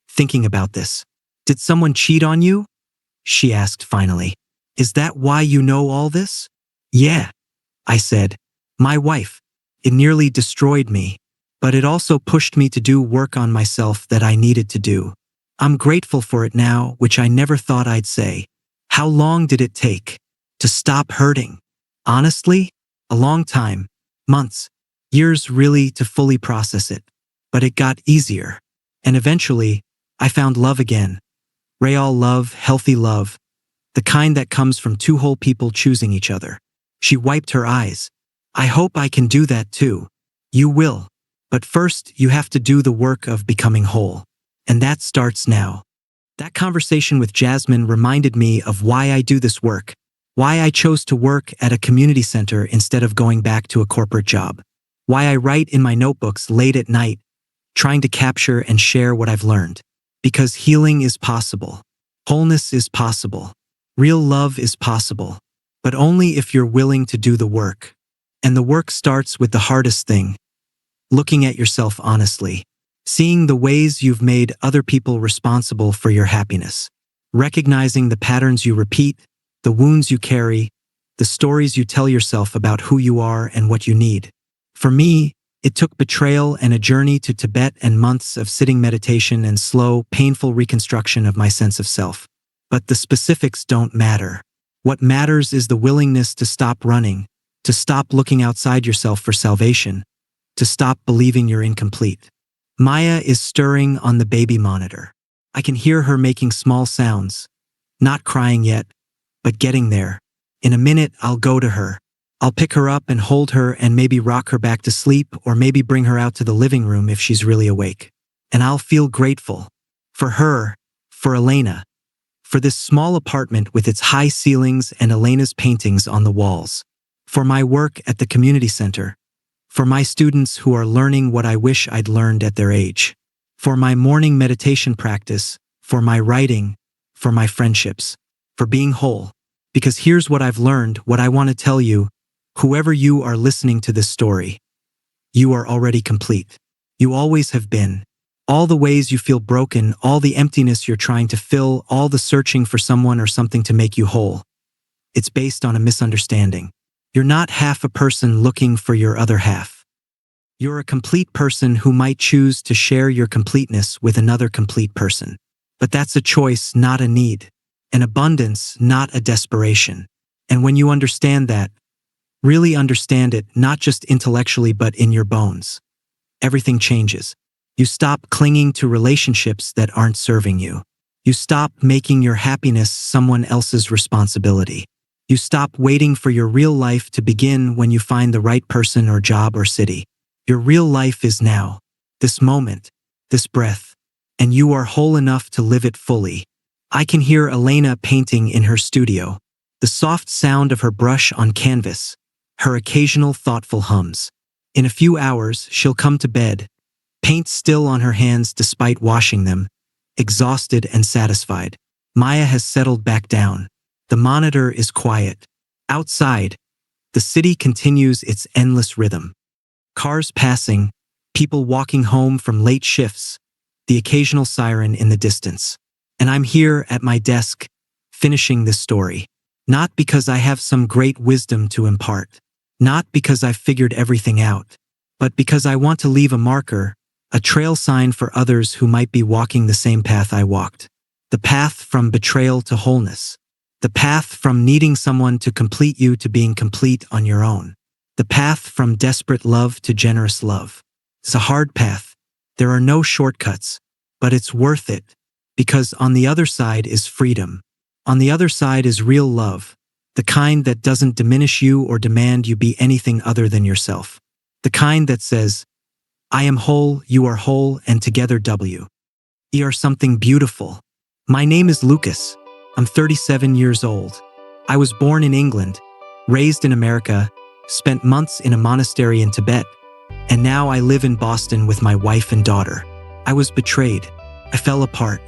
thinking about this. Did someone cheat on you? She asked finally. Is that why you know all this? Yeah, I said. My wife. It nearly destroyed me. But it also pushed me to do work on myself that I needed to do. I'm grateful for it now, which I never thought I'd say. How long did it take to stop hurting? Honestly, a long time. Months, years really to fully process it. But it got easier. And eventually, I found love again. Real love, healthy love. The kind that comes from two whole people choosing each other. She wiped her eyes. I hope I can do that too. You will. But first, you have to do the work of becoming whole. And that starts now. That conversation with Jasmine reminded me of why I do this work, why I chose to work at a community center instead of going back to a corporate job, why I write in my notebooks late at night, trying to capture and share what I've learned. Because healing is possible. Wholeness is possible. Real love is possible. But only if you're willing to do the work. And the work starts with the hardest thing. Looking at yourself honestly. Seeing the ways you've made other people responsible for your happiness. Recognizing the patterns you repeat, the wounds you carry, the stories you tell yourself about who you are and what you need. For me, it took betrayal and a journey to Tibet and months of sitting meditation and slow, painful reconstruction of my sense of self. But the specifics don't matter. What matters is the willingness to stop running, to stop looking outside yourself for salvation, to stop believing you're incomplete. Maya is stirring on the baby monitor. I can hear her making small sounds. Not crying yet, but getting there. In a minute, I'll go to her. I'll pick her up and hold her and maybe rock her back to sleep or maybe bring her out to the living room if she's really awake. And I'll feel grateful. For her, for Elena, for this small apartment with its high ceilings and Elena's paintings on the walls. For my work at the community center. For my students who are learning what I wish I'd learned at their age. For my morning meditation practice, for my writing, for my friendships, for being whole. Because here's what I've learned, what I want to tell you, whoever you are listening to this story. You are already complete. You always have been. All the ways you feel broken, all the emptiness you're trying to fill, all the searching for someone or something to make you whole. It's based on a misunderstanding. You're not half a person looking for your other half. You're a complete person who might choose to share your completeness with another complete person. But that's a choice, not a need. An abundance, not a desperation. And when you understand that, really understand it, not just intellectually but in your bones, everything changes. You stop clinging to relationships that aren't serving you. You stop making your happiness someone else's responsibility. You stop waiting for your real life to begin when you find the right person or job or city. Your real life is now, this moment, this breath, and you are whole enough to live it fully. I can hear Elena painting in her studio, the soft sound of her brush on canvas, her occasional thoughtful hums. In a few hours, she'll come to bed, paint still on her hands despite washing them, exhausted and satisfied. Maya has settled back down. The monitor is quiet. Outside, the city continues its endless rhythm. Cars passing, people walking home from late shifts, the occasional siren in the distance. And I'm here at my desk, finishing this story. Not because I have some great wisdom to impart. Not because I've figured everything out. But because I want to leave a marker, a trail sign for others who might be walking the same path I walked. The path from betrayal to wholeness. The path from needing someone to complete you to being complete on your own. The path from desperate love to generous love. It's a hard path. There are no shortcuts. But it's worth it. Because on the other side is freedom. On the other side is real love, the kind that doesn't diminish you or demand you be anything other than yourself. The kind that says, I am whole, you are whole, and together we are something beautiful. My name is Lucas. I'm 37 years old. I was born in England, raised in America, spent months in a monastery in Tibet, and now I live in Boston with my wife and daughter. I was betrayed. I fell apart.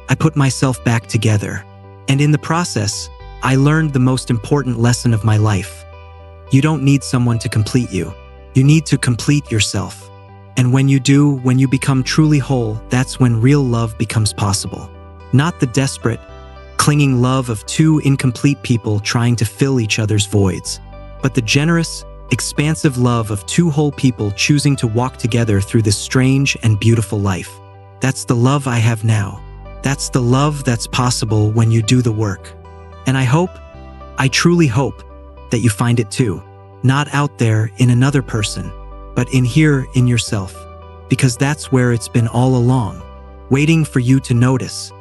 I put myself back together. And in the process, I learned the most important lesson of my life. You don't need someone to complete you. You need to complete yourself. And when you do, when you become truly whole, that's when real love becomes possible. Not the desperate, clinging love of two incomplete people trying to fill each other's voids, but the generous, expansive love of two whole people choosing to walk together through this strange and beautiful life. That's the love I have now. That's the love that's possible when you do the work. And I truly hope, that you find it too. Not out there in another person, but in here in yourself. Because that's where it's been all along, waiting for you to notice.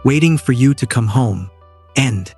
Waiting for you to come home. End.